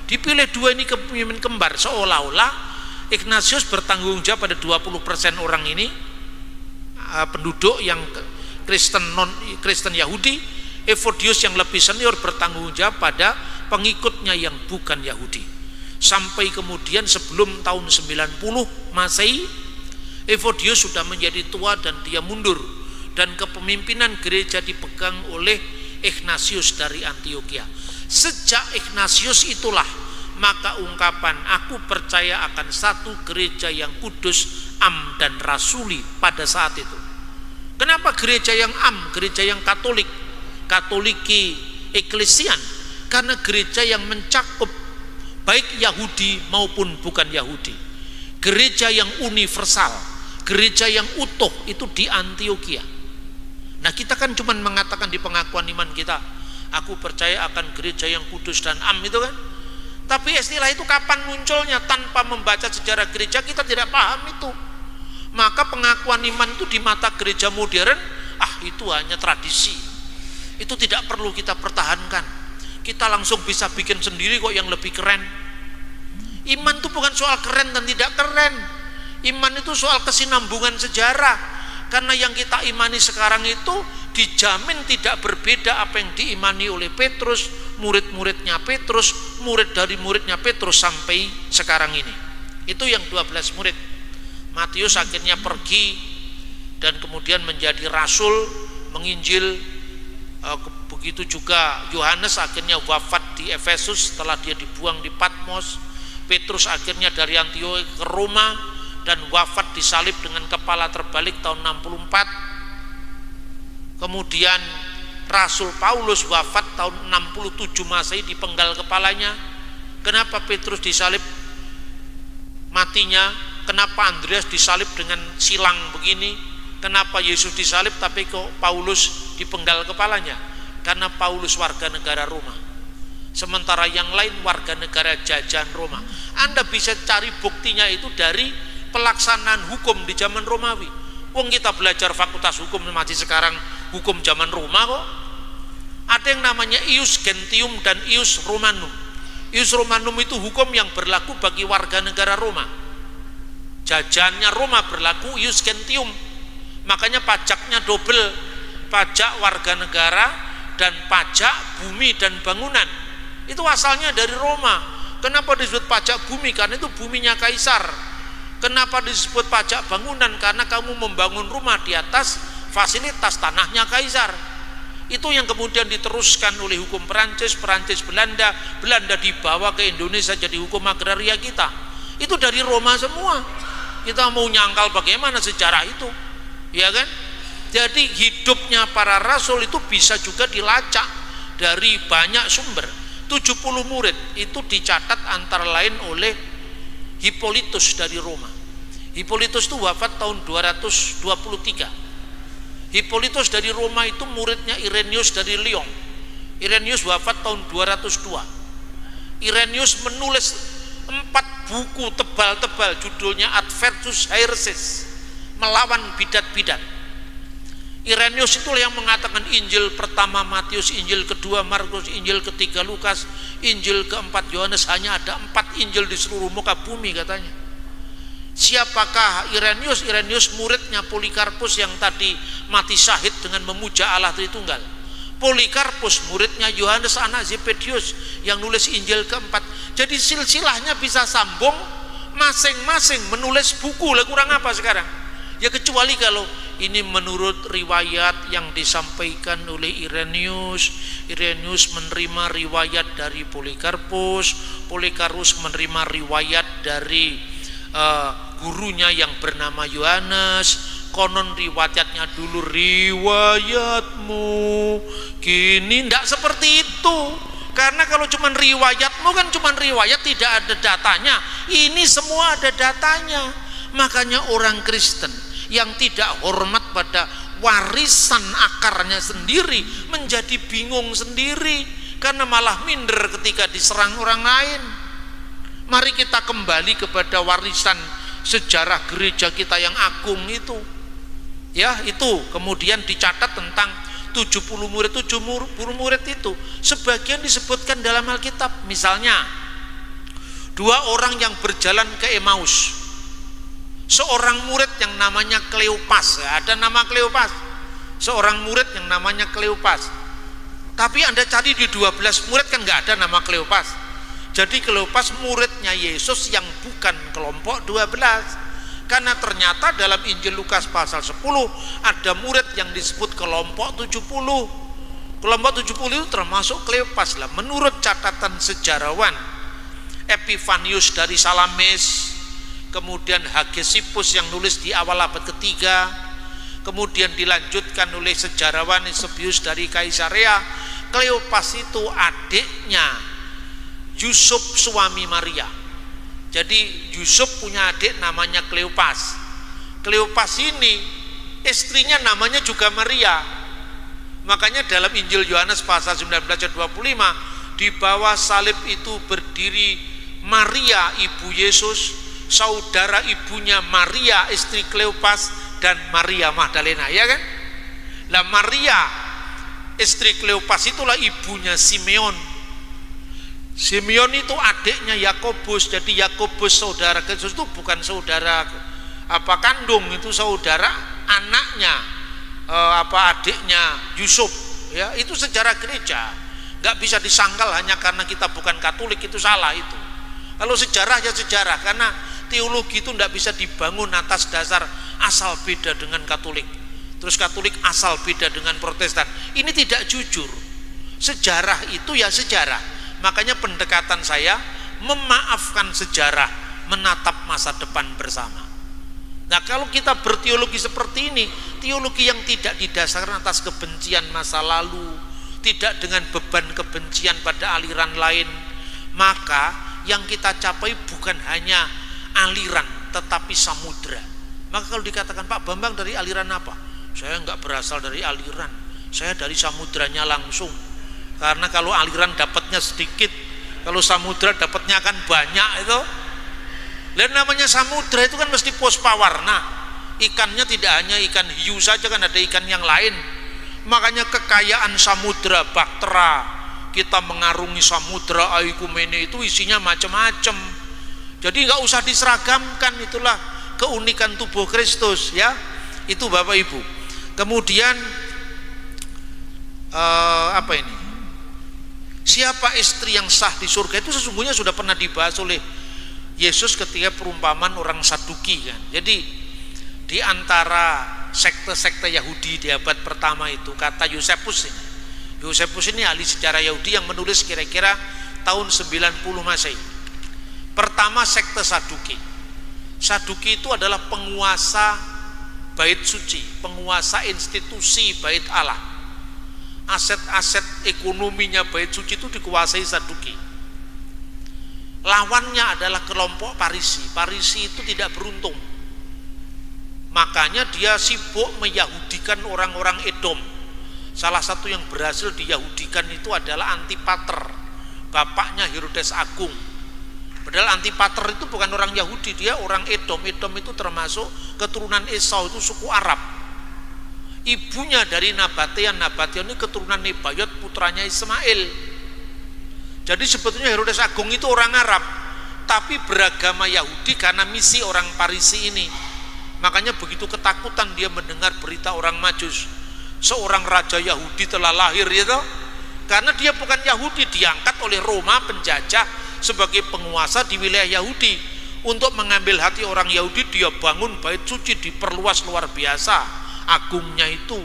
Dipilih 2 ini pemimpin kembar, seolah-olah Ignatius bertanggung jawab pada 20% orang ini, penduduk yang Kristen Yahudi. Evodius yang lebih senior bertanggung jawab pada pengikutnya yang bukan Yahudi. Sampai kemudian sebelum tahun 90 Masehi, Evodius sudah menjadi tua dan dia mundur, dan kepemimpinan gereja dipegang oleh Ignatius dari Antioquia. Sejak Ignatius itulah maka ungkapan aku percaya akan satu gereja yang kudus, am dan rasuli pada saat itu. Kenapa gereja yang am, gereja yang Katolik, Katoliki Eklesian? Karena gereja yang mencakup baik Yahudi maupun bukan Yahudi, gereja yang universal, gereja yang utuh itu di Antioquia. Nah, kita kan cuma mengatakan di pengakuan iman kita, aku percaya akan gereja yang kudus dan am itu kan. Tapi istilah itu kapan munculnya? Tanpa membaca sejarah gereja kita tidak paham itu. Maka pengakuan iman itu di mata gereja modern, itu hanya tradisi. Itu tidak perlu kita pertahankan. Kita langsung bisa bikin sendiri kok yang lebih keren. Iman itu bukan soal keren dan tidak keren. Iman itu soal kesinambungan sejarah. Karena yang kita imani sekarang itu dijamin tidak berbeda apa yang diimani oleh Petrus, murid-muridnya Petrus, murid dari muridnya Petrus sampai sekarang ini. Itu yang 12 murid. Matius akhirnya pergi dan kemudian menjadi rasul, menginjil. Begitu juga Yohanes akhirnya wafat di Efesus setelah dia dibuang di Patmos. Petrus akhirnya dari Antiochia ke Roma dan wafat disalib dengan kepala terbalik tahun 64. Kemudian Rasul Paulus wafat tahun 67 Masehi dipenggal kepalanya. Kenapa Petrus disalib matinya? Kenapa Andreas disalib dengan silang begini? Kenapa Yesus disalib tapi kok Paulus dipenggal kepalanya? Karena Paulus warga negara Roma, sementara yang lain warga negara jajahan Roma. Anda bisa cari buktinya itu dari pelaksanaan hukum di zaman Romawi. Wong kita belajar fakultas hukum masih sekarang hukum zaman Roma kok. Ada yang namanya ius gentium dan ius romanum. Ius romanum itu hukum yang berlaku bagi warga negara Roma. Jajahannya Roma berlaku ius gentium. Makanya pajaknya double, pajak warga negara dan pajak bumi dan bangunan. Itu asalnya dari Roma. Kenapa disebut pajak bumi? Karena itu buminya kaisar. Kenapa disebut pajak bangunan? Karena kamu membangun rumah di atas fasilitas tanahnya kaisar. Itu yang kemudian diteruskan oleh hukum Perancis, Belanda. Belanda dibawa ke Indonesia jadi hukum agraria kita. Itu dari Roma semua. Kita mau nyangkal bagaimana sejarah itu, ya kan? Jadi hidupnya para rasul itu bisa juga dilacak dari banyak sumber. 70 murid itu dicatat antara lain oleh Hippolytus dari Roma. Hippolytus itu wafat tahun 223. Hippolytus dari Roma itu muridnya Irenaeus dari Lyon. Irenaeus wafat tahun 202. Irenaeus menulis 4 buku tebal-tebal, judulnya Adversus Haereses, melawan bidat-bidat. Irenaeus itulah yang mengatakan Injil pertama Matius, Injil kedua Markus, Injil ketiga Lukas, Injil keempat Yohanes. Hanya ada 4 Injil di seluruh muka bumi katanya. Siapakah Irenaeus? Irenaeus muridnya Polikarpus yang tadi mati syahid dengan memuja Allah Tritunggal. Polikarpus muridnya Yohanes anak Zebedius yang nulis Injil keempat. Jadi silsilahnya bisa sambung, masing-masing menulis buku. Lah kurang apa sekarang? Ya kecuali kalau ini menurut riwayat yang disampaikan oleh Irenaeus. Irenaeus menerima riwayat dari Polikarpus. Polikarpus menerima riwayat dari gurunya yang bernama Yohanes. Konon riwayatnya dulu riwayatmu kini. Tidak seperti itu. Karena kalau cuma riwayatmu kan cuma riwayat, tidak ada datanya. Ini semua ada datanya. Makanya orang Kristen yang tidak hormat pada warisan akarnya sendiri menjadi bingung sendiri, karena malah minder ketika diserang orang lain. Mari kita kembali kepada warisan sejarah gereja kita yang agung itu. Ya, itu kemudian dicatat tentang 70 murid. 70 murid itu sebagian disebutkan dalam Alkitab. Misalnya 2 orang yang berjalan ke Emmaus. Seorang murid yang namanya Kleopas, ada nama Kleopas, seorang murid yang namanya Kleopas. Tapi Anda cari di 12 murid kan nggak ada nama Kleopas. Jadi Kleopas muridnya Yesus yang bukan kelompok 12. Karena ternyata dalam Injil Lukas pasal 10 ada murid yang disebut kelompok 70. Kelompok 70 itu termasuk Kleopas lah. Menurut catatan sejarawan Epifanius dari Salamis, kemudian Hagesippus yang nulis di awal abad ketiga, kemudian dilanjutkan oleh sejarawan Eusebius dari Kaisarea. Kleopas itu adiknya Yusuf suami Maria. Jadi Yusuf punya adik namanya Kleopas. Kleopas ini istrinya namanya juga Maria. Makanya dalam Injil Yohanes pasal 19 ayat 25, di bawah salib itu berdiri Maria ibu Yesus, saudara ibunya Maria istri Kleopas, dan Maria Magdalena, ya kan? Lah Maria istri Kleopas itulah ibunya Simeon. Simeon itu adiknya Yakobus. Jadi Yakobus saudara Yesus itu bukan saudara kandung, itu saudara anaknya adiknya Yusuf, ya itu sejarah gereja, nggak bisa disangkal hanya karena kita bukan Katolik, itu salah itu. Kalau sejarah ya sejarah, karena teologi itu nggak bisa dibangun atas dasar asal beda dengan Katolik, terus Katolik asal beda dengan Protestan, ini tidak jujur. Sejarah itu ya sejarah, makanya pendekatan saya memaafkan sejarah, menatap masa depan bersama. Nah kalau kita berteologi seperti ini, teologi yang tidak didasarkan atas kebencian masa lalu, tidak dengan beban kebencian pada aliran lain, maka yang kita capai bukan hanya aliran tetapi samudra. Maka kalau dikatakan Pak Bambang dari aliran apa? Saya nggak berasal dari aliran, saya dari samudranya langsung. Karena kalau aliran dapatnya sedikit, kalau samudra dapatnya akan banyak itu. Dan namanya samudra itu kan mesti pospawarna, ikannya tidak hanya ikan hiu saja, kan ada ikan yang lain. Makanya kekayaan samudra baktera, kita mengarungi samudra Aikumene itu isinya macam-macam. Jadi nggak usah diseragamkan, itulah keunikan tubuh Kristus ya. Itu Bapak Ibu. Kemudian apa ini? Siapa istri yang sah di surga itu sesungguhnya sudah pernah dibahas oleh Yesus ketika perumpamaan orang Saduki kan. Jadi di antara sekte-sekte Yahudi di abad pertama itu, kata Yosefus ini ahli sejarah Yahudi yang menulis kira-kira tahun 90 Masehi. Pertama sekte Saduki. Saduki itu adalah penguasa bait suci, penguasa institusi bait Allah. Aset-aset ekonominya bait suci itu dikuasai Saduki. Lawannya adalah kelompok Parisi. Parisi itu tidak beruntung, makanya dia sibuk meyahudikan orang-orang Edom. Salah satu yang berhasil diyahudikan itu adalah Antipater, bapaknya Herodes Agung. Padahal Antipater itu bukan orang Yahudi, dia orang Edom. Edom itu termasuk keturunan Esau, itu suku Arab. Ibunya dari Nabatean, Nabatean ini keturunan Nebayot, putranya Ismail. Jadi sebetulnya Herodes Agung itu orang Arab, tapi beragama Yahudi karena misi orang Parisi ini. Makanya begitu ketakutan dia mendengar berita orang Majus, seorang raja Yahudi telah lahir itu. Karena dia bukan Yahudi, diangkat oleh Roma penjajah sebagai penguasa di wilayah Yahudi. Untuk mengambil hati orang Yahudi, dia bangun bait suci, diperluas luar biasa agungnya itu.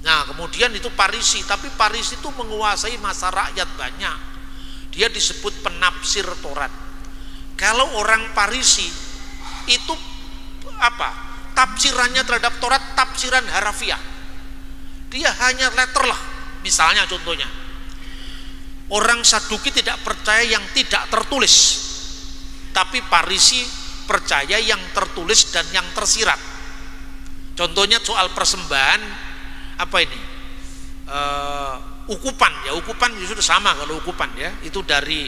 Nah kemudian itu Parisi, tapi Parisi itu menguasai masa rakyat banyak. Dia disebut penafsir Taurat. Kalau orang Parisi itu apa? Tafsirannya terhadap Taurat tafsiran harafiah. Dia hanya letter lah. Misalnya contohnya, orang Saduki tidak percaya yang tidak tertulis, tapi Parisi percaya yang tertulis dan yang tersirat. Contohnya soal persembahan apa ini, ukupan ya, ukupan itu sudah sama. Kalau ukupan ya itu dari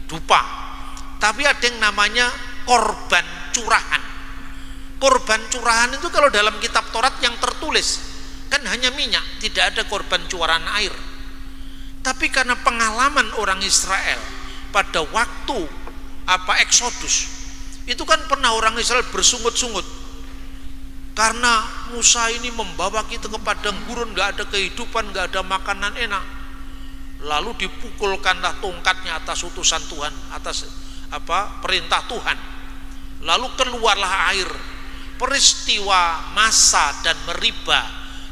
dupa, tapi ada yang namanya korban curahan. Korban curahan itu kalau dalam kitab Taurat yang tertulis kan hanya minyak, tidak ada korban curahan air. Tapi karena pengalaman orang Israel pada waktu Eksodus, itu kan pernah orang Israel bersungut-sungut karena Musa ini membawa kita ke padang gurun, nggak ada kehidupan, nggak ada makanan enak. Lalu dipukulkanlah tongkatnya atas utusan Tuhan, atas perintah Tuhan. Lalu keluarlah air. Peristiwa Masa dan Meriba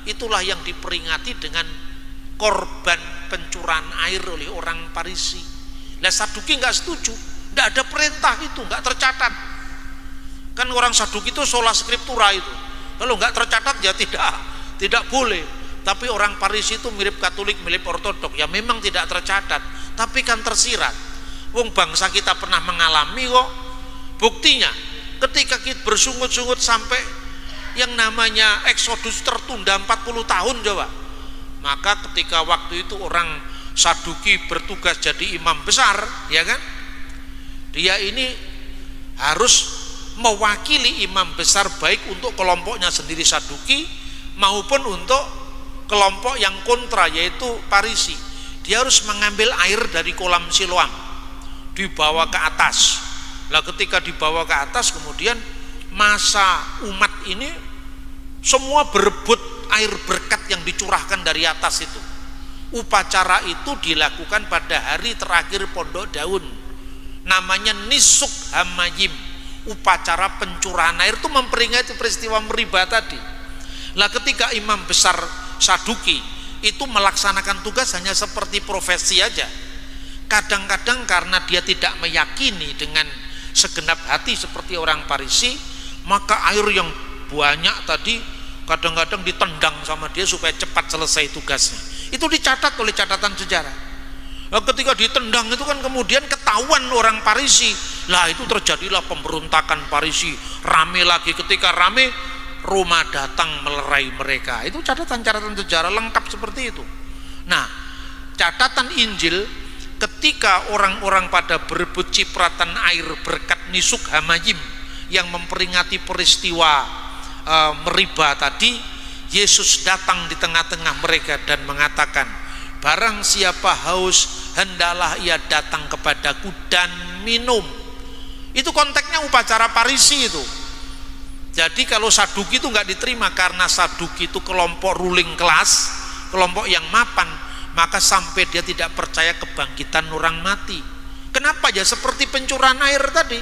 itulah yang diperingati dengan korban pencurahan air oleh orang Parisi. Nah Saduki nggak setuju, nggak ada perintah itu, nggak tercatat. Kan orang Saduki itu sola scriptura itu. Kalau nggak tercatat ya tidak boleh. Tapi orang Parisi itu mirip Katolik, mirip Ortodok, ya memang tidak tercatat, tapi kan tersirat. Wong bangsa kita pernah mengalami kok. Buktinya ketika kita bersungut-sungut sampai yang namanya Eksodus tertunda 40 tahun coba. Maka ketika waktu itu orang Saduki bertugas jadi imam besar, ya kan? Dia ini harus mewakili imam besar baik untuk kelompoknya sendiri Saduki maupun untuk kelompok yang kontra yaitu Parisi. Dia harus mengambil air dari kolam Siloam, dibawa ke atas. Nah ketika dibawa ke atas kemudian masa umat ini semua berebut air berkat yang dicurahkan dari atas itu. Upacara itu dilakukan pada hari terakhir pondok daun, namanya Nisuk Hamayim, upacara pencurahan air, itu memperingati peristiwa Meribah tadi. Lah ketika imam besar Saduki itu melaksanakan tugas hanya seperti profesi aja, kadang-kadang karena dia tidak meyakini dengan segenap hati seperti orang Parisi, maka air yang banyak tadi kadang-kadang ditendang sama dia supaya cepat selesai tugasnya. Itu dicatat oleh catatan sejarah. Nah, ketika ditendang itu kan kemudian ketahuan orang Parisi, lah itu terjadilah pemberontakan Parisi, rame lagi. Ketika rame, Roma datang melerai mereka. Itu catatan-catatan sejarah lengkap seperti itu. Nah, catatan Injil ketika orang-orang pada berebut cipratan air berkat Nisuk Hamayim yang memperingati peristiwa Meribah tadi, Yesus datang di tengah-tengah mereka dan mengatakan, barang siapa haus, hendaklah ia datang kepadaku dan minum. Itu konteksnya upacara Parisi itu. Jadi kalau Saduki itu nggak diterima, karena Saduki itu kelompok ruling class, kelompok yang mapan, maka sampai dia tidak percaya kebangkitan orang mati. Kenapa? Ya seperti pencurahan air tadi,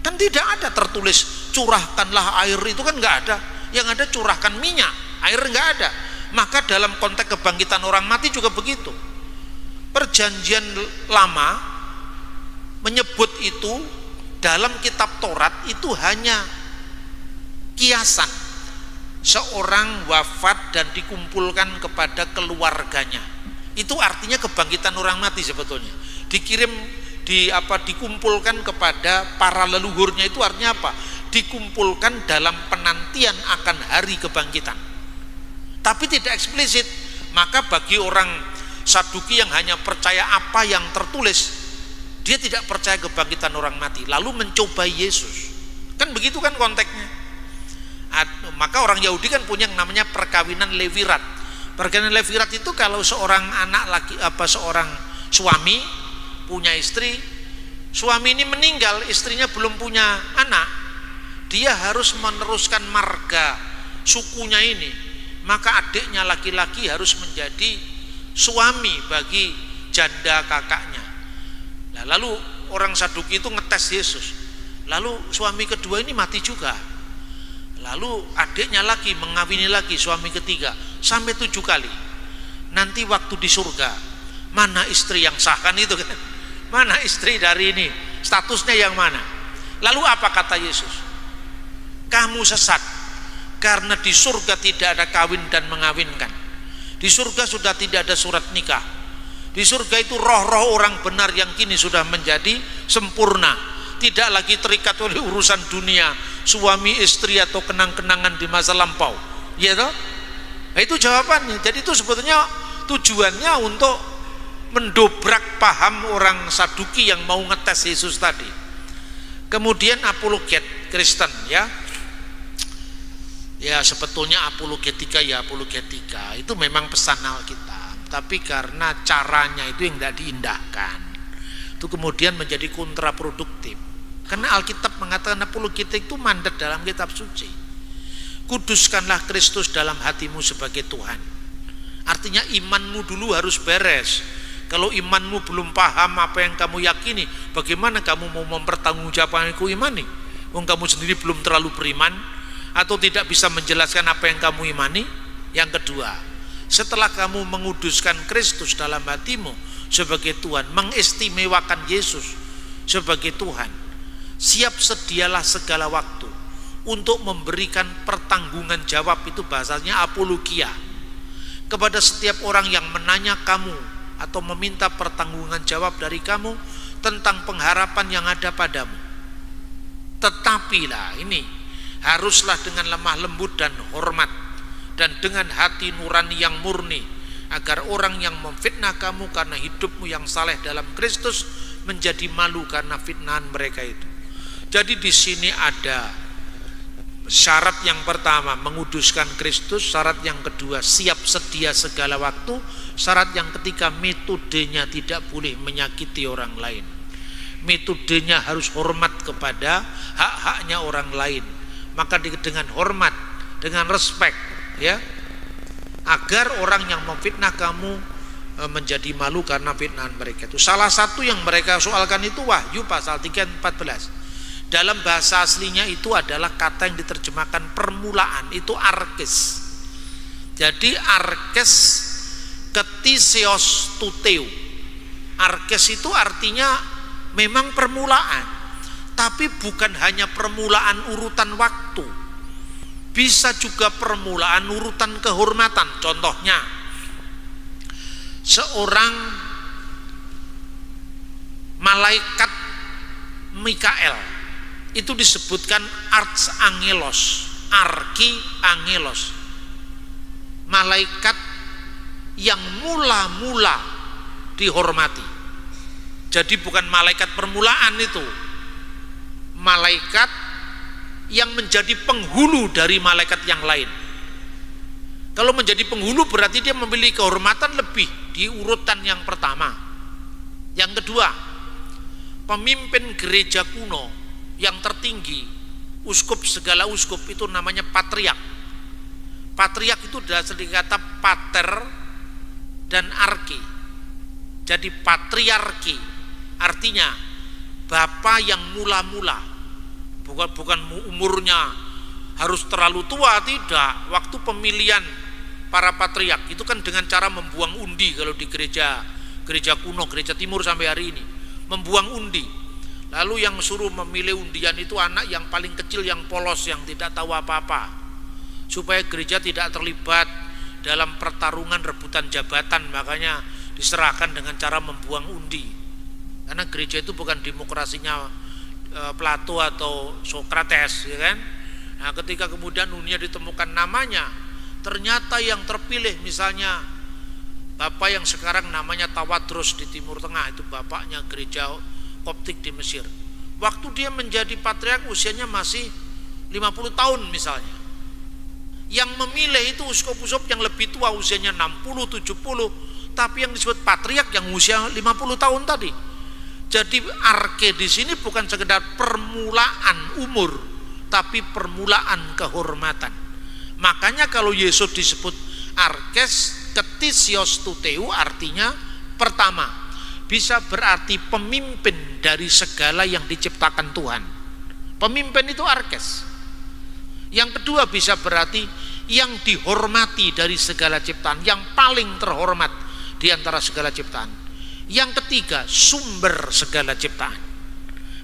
kan tidak ada tertulis curahkanlah air, itu kan nggak ada. Yang ada curahkan minyak, air nggak ada. Maka dalam konteks kebangkitan orang mati juga begitu. Perjanjian lama menyebut itu dalam kitab Taurat itu hanya kiasan, seorang wafat dan dikumpulkan kepada keluarganya. Itu artinya kebangkitan orang mati sebetulnya. Dikirim dikumpulkan kepada para leluhurnya, itu artinya apa? Dikumpulkan dalam penantian akan hari kebangkitan. Tapi tidak eksplisit. Maka bagi orang Saduki yang hanya percaya apa yang tertulis, dia tidak percaya kebangkitan orang mati, lalu mencobai Yesus. Kan begitu kan konteksnya. Maka orang Yahudi kan punya yang namanya perkawinan levirat. Perkawinan levirat itu kalau seorang anak laki, seorang suami punya istri, suami ini meninggal, istrinya belum punya anak, dia harus meneruskan marga sukunya ini. Maka adiknya laki-laki harus menjadi suami bagi janda kakaknya. Nah, lalu orang Saduki itu ngetes Yesus. Lalu suami kedua ini mati juga. Lalu adiknya lagi mengawini lagi suami ketiga sampai 7 kali. Nanti waktu di surga, mana istri yang sah, kan itu kan? Mana istri dari ini? Statusnya yang mana? Lalu apa kata Yesus? Kamu sesat, karena di surga tidak ada kawin dan mengawinkan. Di surga sudah tidak ada surat nikah. Di surga itu roh-roh orang benar yang kini sudah menjadi sempurna, tidak lagi terikat oleh urusan dunia, suami istri atau kenang-kenangan di masa lampau. Ya toh? Nah, itu jawabannya. Jadi itu sebetulnya tujuannya untuk mendobrak paham orang Saduki yang mau ngetes Yesus tadi. Kemudian apologet Kristen, ya sebetulnya apologetika itu memang pesan Alkitab, tapi karena caranya itu yang tidak diindahkan, itu kemudian menjadi kontraproduktif. Karena Alkitab mengatakan apologetik itu mandat dalam kitab suci. Kuduskanlah Kristus dalam hatimu sebagai Tuhan. Artinya imanmu dulu harus beres. Kalau imanmu belum paham apa yang kamu yakini, bagaimana kamu mau mempertanggungjawabkan aku imani? Wong kamu sendiri belum terlalu beriman atau tidak bisa menjelaskan apa yang kamu imani. Yang kedua, setelah kamu menguduskan Kristus dalam hatimu sebagai Tuhan, mengistimewakan Yesus sebagai Tuhan, siap sedialah segala waktu untuk memberikan pertanggungan jawab, itu bahasanya apologia, kepada setiap orang yang menanya kamu atau meminta pertanggungan jawab dari kamu tentang pengharapan yang ada padamu. Tetapi lah ini haruslah dengan lemah lembut dan hormat dan dengan hati nurani yang murni, agar orang yang memfitnah kamu karena hidupmu yang saleh dalam Kristus menjadi malu karena fitnahan mereka itu. Jadi di sini ada syarat yang pertama, menguduskan Kristus. Syarat yang kedua, siap sedia segala waktu. Syarat yang ketiga, metodenya tidak boleh menyakiti orang lain. Metodenya harus hormat kepada hak-haknya orang lain. Maka dengan hormat, dengan respek, ya, agar orang yang memfitnah kamu menjadi malu karena fitnahan mereka itu. Salah satu yang mereka soalkan itu Wahyu pasal 3:14. Dalam bahasa aslinya itu adalah kata yang diterjemahkan permulaan, itu arkes. Jadi arkes ketisios tuteu. Arkes itu artinya memang permulaan, tapi bukan hanya permulaan urutan waktu, bisa juga permulaan urutan kehormatan. Contohnya, seorang malaikat Mikael itu disebutkan archangelos, arkiangelos, malaikat yang mula-mula dihormati. Jadi bukan malaikat permulaan itu, malaikat yang menjadi penghulu dari malaikat yang lain. Kalau menjadi penghulu berarti dia memiliki kehormatan lebih di urutan yang pertama. Yang kedua, pemimpin gereja kuno yang tertinggi, uskup segala uskup, itu namanya patriark. Patriark itu dari kata pater dan arki. Jadi patriarki artinya bapak yang mula-mula, bukan umurnya harus terlalu tua, tidak. Waktu pemilihan para patriark itu kan dengan cara membuang undi. Kalau di gereja kuno, gereja timur sampai hari ini membuang undi, lalu yang suruh memilih undian itu anak yang paling kecil, yang polos, yang tidak tahu apa-apa, supaya gereja tidak terlibat dalam pertarungan rebutan jabatan. Makanya diserahkan dengan cara membuang undi, karena gereja itu bukan demokrasinya Plato atau Sokrates, ya kan? Nah, ketika kemudian undinya ditemukan namanya, ternyata yang terpilih misalnya bapak yang sekarang namanya Tawadros di Timur Tengah, itu bapaknya gereja Koptik di Mesir. Waktu dia menjadi patriark usianya masih 50 tahun misalnya. Yang memilih itu uskup-uskup yang lebih tua, usianya 60, 70, tapi yang disebut patriark yang usia 50 tahun tadi. Jadi arke di sini bukan sekedar permulaan umur, tapi permulaan kehormatan. Makanya kalau Yesus disebut arkes ketisios tuteu, artinya pertama, bisa berarti pemimpin dari segala yang diciptakan Tuhan. Pemimpin itu arkes. Yang kedua bisa berarti yang dihormati dari segala ciptaan, yang paling terhormat di antara segala ciptaan. Yang ketiga, sumber segala ciptaan.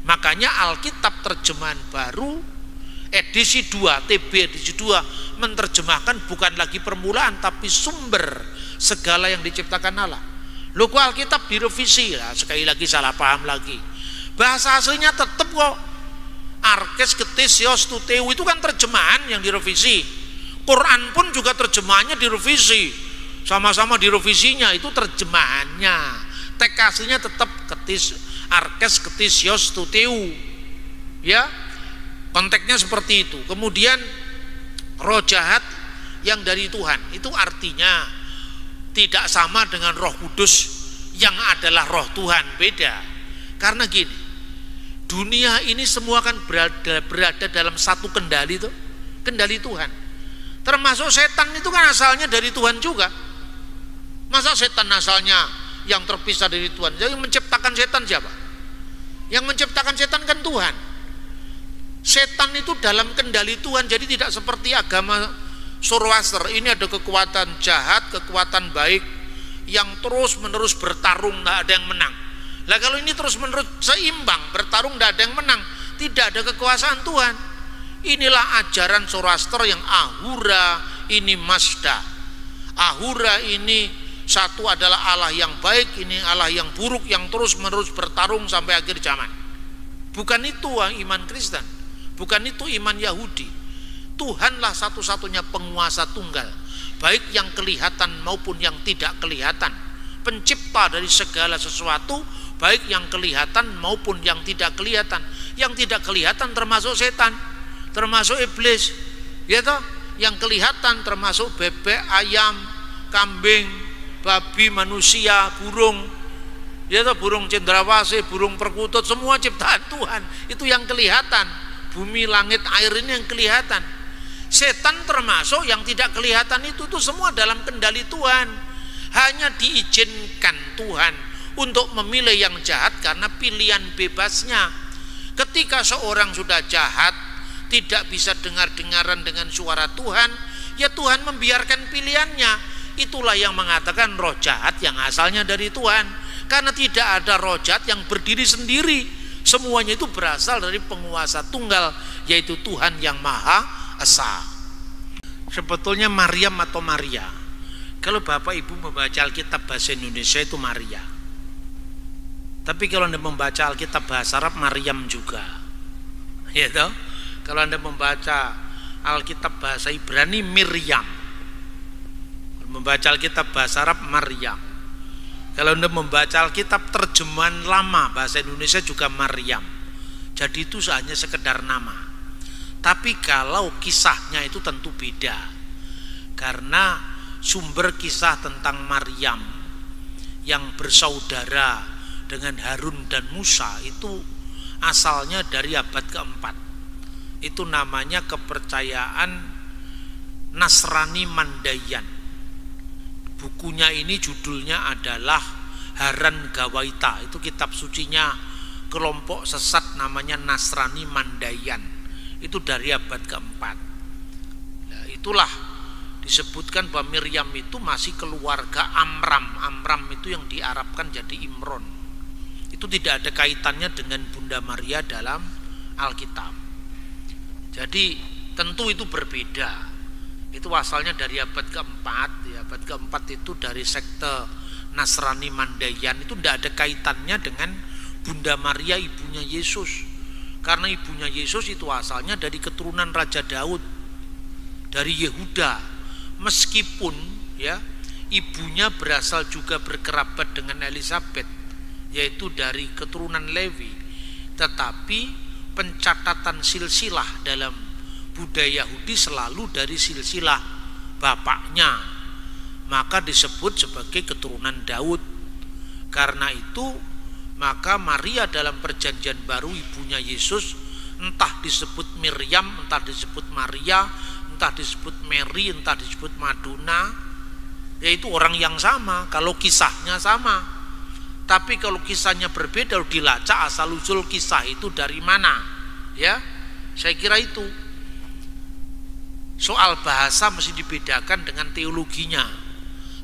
Makanya Alkitab terjemahan baru edisi 2, TB edisi 2 menerjemahkan bukan lagi permulaan tapi sumber segala yang diciptakan Allah. Loh, kok Alkitab direvisi? Nah, sekali lagi salah paham lagi. Bahasa aslinya tetap kok. Arkes ketisios tuteu itu kan terjemahan yang direvisi. Quran pun juga terjemahannya direvisi. Sama-sama direvisinya, itu terjemahannya. Teks aslinya tetap arkes ketisios tuteu. Ya. Konteksnya seperti itu. Kemudian roh jahat yang dari Tuhan, itu artinya tidak sama dengan Roh Kudus yang adalah roh Tuhan, beda. Karena gini, dunia ini semua kan berada dalam satu kendali itu, kendali Tuhan. Termasuk setan itu kan asalnya dari Tuhan juga. Masa setan asalnya yang terpisah dari Tuhan? Jadi yang menciptakan setan siapa? Yang menciptakan setan kan Tuhan. Setan itu dalam kendali Tuhan, jadi tidak seperti agama Zoroaster. Ini ada kekuatan jahat, kekuatan baik yang terus menerus bertarung, tidak ada yang menang. Lah kalau ini terus menerus seimbang, bertarung tidak ada yang menang, tidak ada kekuasaan Tuhan. Inilah ajaran Zoroaster yang Ahura, ini Mazda. Ahura ini satu adalah Allah yang baik, ini Allah yang buruk yang terus menerus bertarung sampai akhir zaman. Bukan itu iman Kristen, bukan itu iman Yahudi. Tuhanlah satu-satunya penguasa tunggal, baik yang kelihatan maupun yang tidak kelihatan, pencipta dari segala sesuatu, baik yang kelihatan maupun yang tidak kelihatan. Yang tidak kelihatan termasuk setan, termasuk iblis, ya toh. Yang kelihatan termasuk bebek, ayam, kambing, babi, manusia, burung, ya toh, burung cendrawasih, burung perkutut, semua ciptaan Tuhan. Itu yang kelihatan. Bumi, langit, air ini yang kelihatan. Setan termasuk yang tidak kelihatan itu semua dalam kendali Tuhan. Hanya diizinkan Tuhan untuk memilih yang jahat karena pilihan bebasnya. Ketika seorang sudah jahat, tidak bisa dengar-dengaran dengan suara Tuhan, ya Tuhan membiarkan pilihannya. Itulah yang mengatakan roh jahat yang asalnya dari Tuhan. Karena tidak ada roh jahat yang berdiri sendiri. Semuanya itu berasal dari penguasa tunggal, yaitu Tuhan yang Maha Esa. Sebetulnya Maryam atau Maria, kalau Bapak Ibu membaca Alkitab bahasa Indonesia itu Maria. Tapi kalau Anda membaca Alkitab bahasa Arab, Maryam juga. Ya toh? Kalau Anda membaca Alkitab bahasa Ibrani, Miriam. Membaca Alkitab bahasa Arab, Maryam. Kalau Anda membaca Alkitab terjemahan lama bahasa Indonesia juga Maryam. Jadi itu hanya sekedar nama. Tapi kalau kisahnya itu tentu beda. Karena sumber kisah tentang Maryam yang bersaudara dengan Harun dan Musa itu asalnya dari abad keempat. Itu namanya kepercayaan Nasrani Mandayan. Bukunya ini judulnya adalah Haran Gawaita. Itu kitab sucinya kelompok sesat namanya Nasrani Mandayan. Itu dari abad keempat. Nah, itulah disebutkan bahwa Miriam itu masih keluarga Amram. Amram itu yang diarabkan jadi Imron. Itu tidak ada kaitannya dengan Bunda Maria dalam Alkitab. Jadi tentu itu berbeda. Itu asalnya dari abad keempat. Ya, abad keempat itu dari sekte Nasrani Mandayan. Itu tidak ada kaitannya dengan Bunda Maria ibunya Yesus. Karena ibunya Yesus itu asalnya dari keturunan Raja Daud, dari Yehuda. Meskipun ya ibunya berasal juga berkerabat dengan Elizabeth, yaitu dari keturunan Lewi, tetapi pencatatan silsilah dalam budaya Yahudi selalu dari silsilah bapaknya, maka disebut sebagai keturunan Daud. Karena itu maka Maria dalam perjanjian baru ibunya Yesus entah disebut Miriam, entah disebut Maria, entah disebut Mary, entah disebut Madonna, yaitu orang yang sama kalau kisahnya sama. Tapi kalau kisahnya berbeda, dilacak asal usul kisah itu dari mana, ya saya kira itu. Soal bahasa mesti dibedakan dengan teologinya.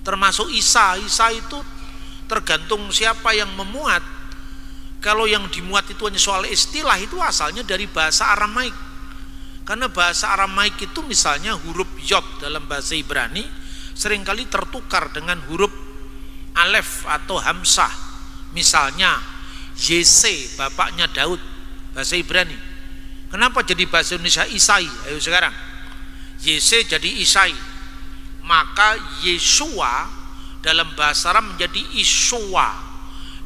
Termasuk Isa itu tergantung siapa yang memuat. Kalau yang dimuat itu hanya soal istilah, itu asalnya dari bahasa Aramaik. Karena bahasa Aramaik itu misalnya huruf Yod dalam bahasa Ibrani seringkali tertukar dengan huruf Alef atau Hamzah. Misalnya Yese, bapaknya Daud, bahasa Ibrani. Kenapa jadi bahasa Indonesia Isai? Ayo sekarang. Yese jadi Isai. Maka Yesua dalam bahasa Arab menjadi Isua.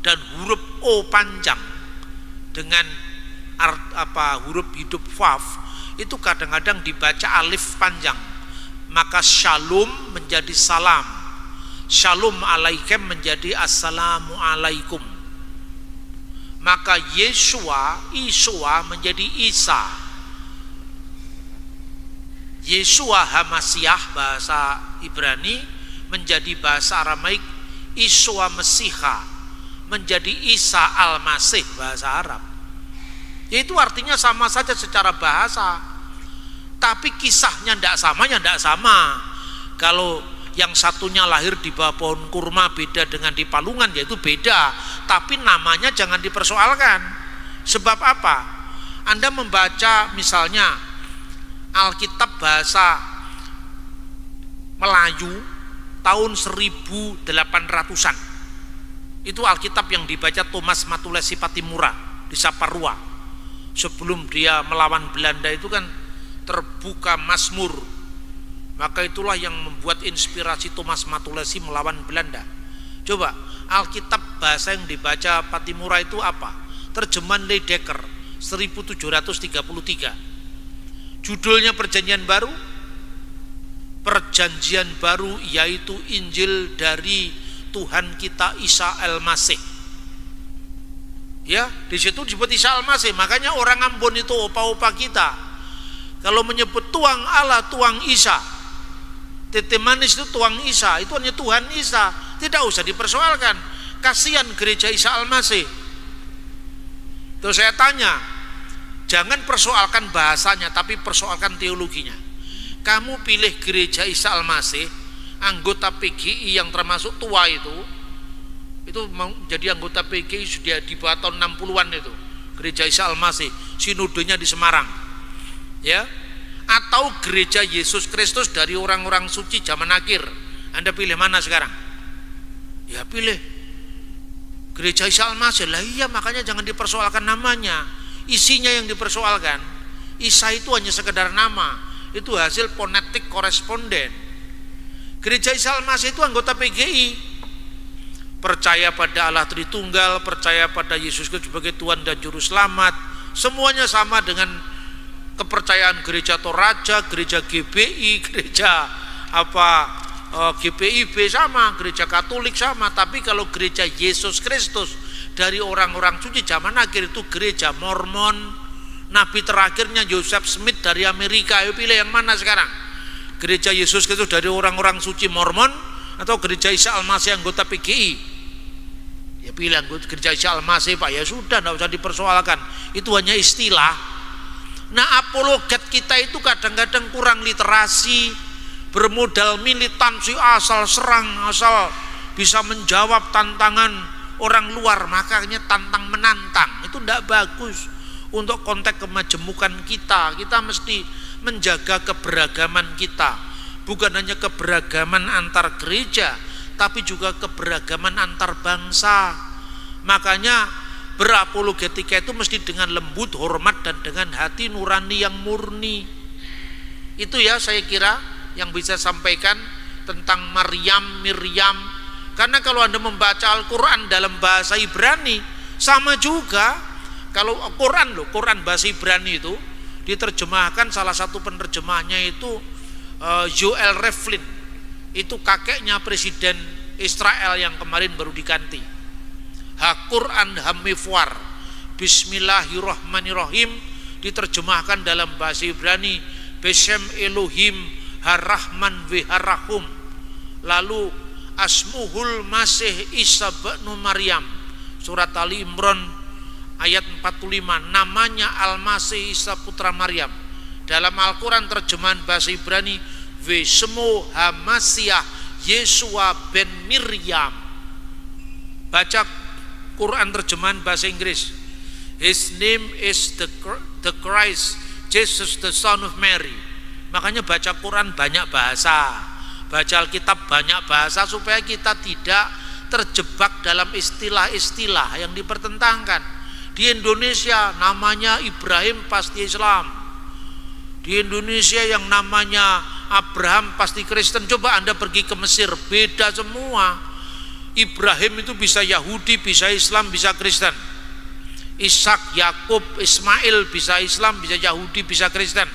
Dan huruf O panjang dengan huruf hidup Waf itu kadang-kadang dibaca alif panjang. Maka Shalom menjadi salam, Shalom alaikum menjadi assalamu alaikum. Maka Isua menjadi Isa. Yesua Hamasiah bahasa Ibrani menjadi bahasa Aramaik Isua Mesiha menjadi Isa Al-Masih bahasa Arab. Yaitu artinya sama saja secara bahasa. Tapi kisahnya tidak sama, ya tidak sama. Kalau yang satunya lahir di bawah pohon kurma beda dengan di Palungan, yaitu beda. Tapi namanya jangan dipersoalkan. Sebab apa? Anda membaca misalnya Alkitab bahasa Melayu tahun 1800-an. Itu Alkitab yang dibaca Thomas Matulesi Patimura di Saparua. Sebelum dia melawan Belanda itu kan terbuka Mazmur. Maka itulah yang membuat inspirasi Thomas Matulesi melawan Belanda. Coba Alkitab bahasa yang dibaca Patimura itu apa? Terjemahan Leidecker 1733. Judulnya Perjanjian Baru. Perjanjian Baru yaitu Injil dari Tuhan kita Isa Al-Masih. Ya, di situ disebut Isa Al-Masih. Makanya orang Ambon itu opa-opa kita. Kalau menyebut tuang Allah, tuang Isa, tete manis itu tuang Isa, itu hanya Tuhan Isa, tidak usah dipersoalkan. Kasihan gereja Isa Al-Masih. Terus saya tanya, jangan persoalkan bahasanya, tapi persoalkan teologinya. Kamu pilih gereja Isa Al-Masih, anggota PGI yang termasuk tua itu mau jadi anggota PGI sudah di bawah tahun 60-an itu, gereja Isa Al-Masih, sinodenya di Semarang, ya, atau gereja Yesus Kristus dari orang-orang suci zaman akhir. Anda pilih mana sekarang? Ya pilih gereja Isa Al-Masih. Lah iya, makanya jangan dipersoalkan namanya, isinya yang dipersoalkan. Isa itu hanya sekedar nama, itu hasil fonetik koresponden. Gereja Isa Al-Masih itu anggota PGI, percaya pada Allah Tritunggal, percaya pada Yesus Kristus sebagai Tuhan dan Juru Selamat, semuanya sama dengan kepercayaan gereja Toraja, gereja GBI, gereja GPIB sama, gereja Katolik sama. Tapi kalau gereja Yesus Kristus dari orang-orang suci zaman akhir itu gereja Mormon, nabi terakhirnya Joseph Smith dari Amerika. Ayo pilih yang mana sekarang? Gereja Yesus Kristus dari orang-orang suci Mormon atau gereja Isa Al-Masih anggota PGI? Ya pilih gereja Isa Al-Masih, Pak. Ya sudah, tidak usah dipersoalkan, itu hanya istilah. Nah, apologet kita itu kadang-kadang kurang literasi, bermodal militansi, asal serang, asal bisa menjawab tantangan orang luar, makanya tantang menantang. Itu tidak bagus untuk konteks kemajemukan kita. Kita mesti menjaga keberagaman kita, bukan hanya keberagaman antar gereja, tapi juga keberagaman antar bangsa. Makanya berapologetika itu mesti dengan lembut, hormat, dan dengan hati nurani yang murni. Itu ya saya kira yang bisa sampaikan tentang Miriam. Karena kalau Anda membaca Al-Quran dalam bahasa Ibrani, sama juga. Kalau Quran bahasa Ibrani itu diterjemahkan, salah satu penerjemahnya itu Joel Rivlin, itu kakeknya presiden Israel yang kemarin baru diganti. Quran Hamifwar, Bismillahirrahmanirrahim, diterjemahkan dalam bahasa Ibrani Beshem Elohim Harrahman Viharahum. Lalu Asmuhul Masih Isa bin Maryam, surat Ali Imran ayat 45, namanya Al-Masih Isa putra Maryam. Dalam Al-Quran terjemahan bahasa Ibrani Vesemo Hamasiah Yesua ben Miriam. Baca Quran terjemahan bahasa Inggris, His name is the Christ Jesus the Son of Mary. Makanya baca Quran banyak bahasa, baca Alkitab banyak bahasa, supaya kita tidak terjebak dalam istilah-istilah yang dipertentangkan. Di Indonesia namanya Ibrahim pasti Islam, di Indonesia yang namanya Abraham pasti Kristen. Coba Anda pergi ke Mesir, beda semua. Ibrahim itu bisa Yahudi, bisa Islam, bisa Kristen. Ishak, Yakub, Ismail bisa Islam, bisa Yahudi, bisa Kristen.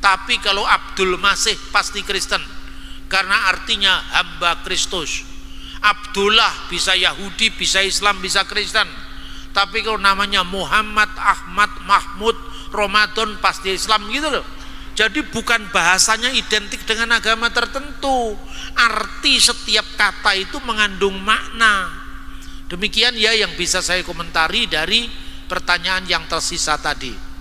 Tapi kalau Abdul Masih pasti Kristen, karena artinya hamba Kristus. Abdullah bisa Yahudi, bisa Islam, bisa Kristen. Tapi kalau namanya Muhammad, Ahmad, Mahmud, Ramadan pasti Islam, gitu loh. Jadi bukan bahasanya identik dengan agama tertentu, arti setiap kata itu mengandung makna. Demikian ya yang bisa saya komentari dari pertanyaan yang tersisa tadi.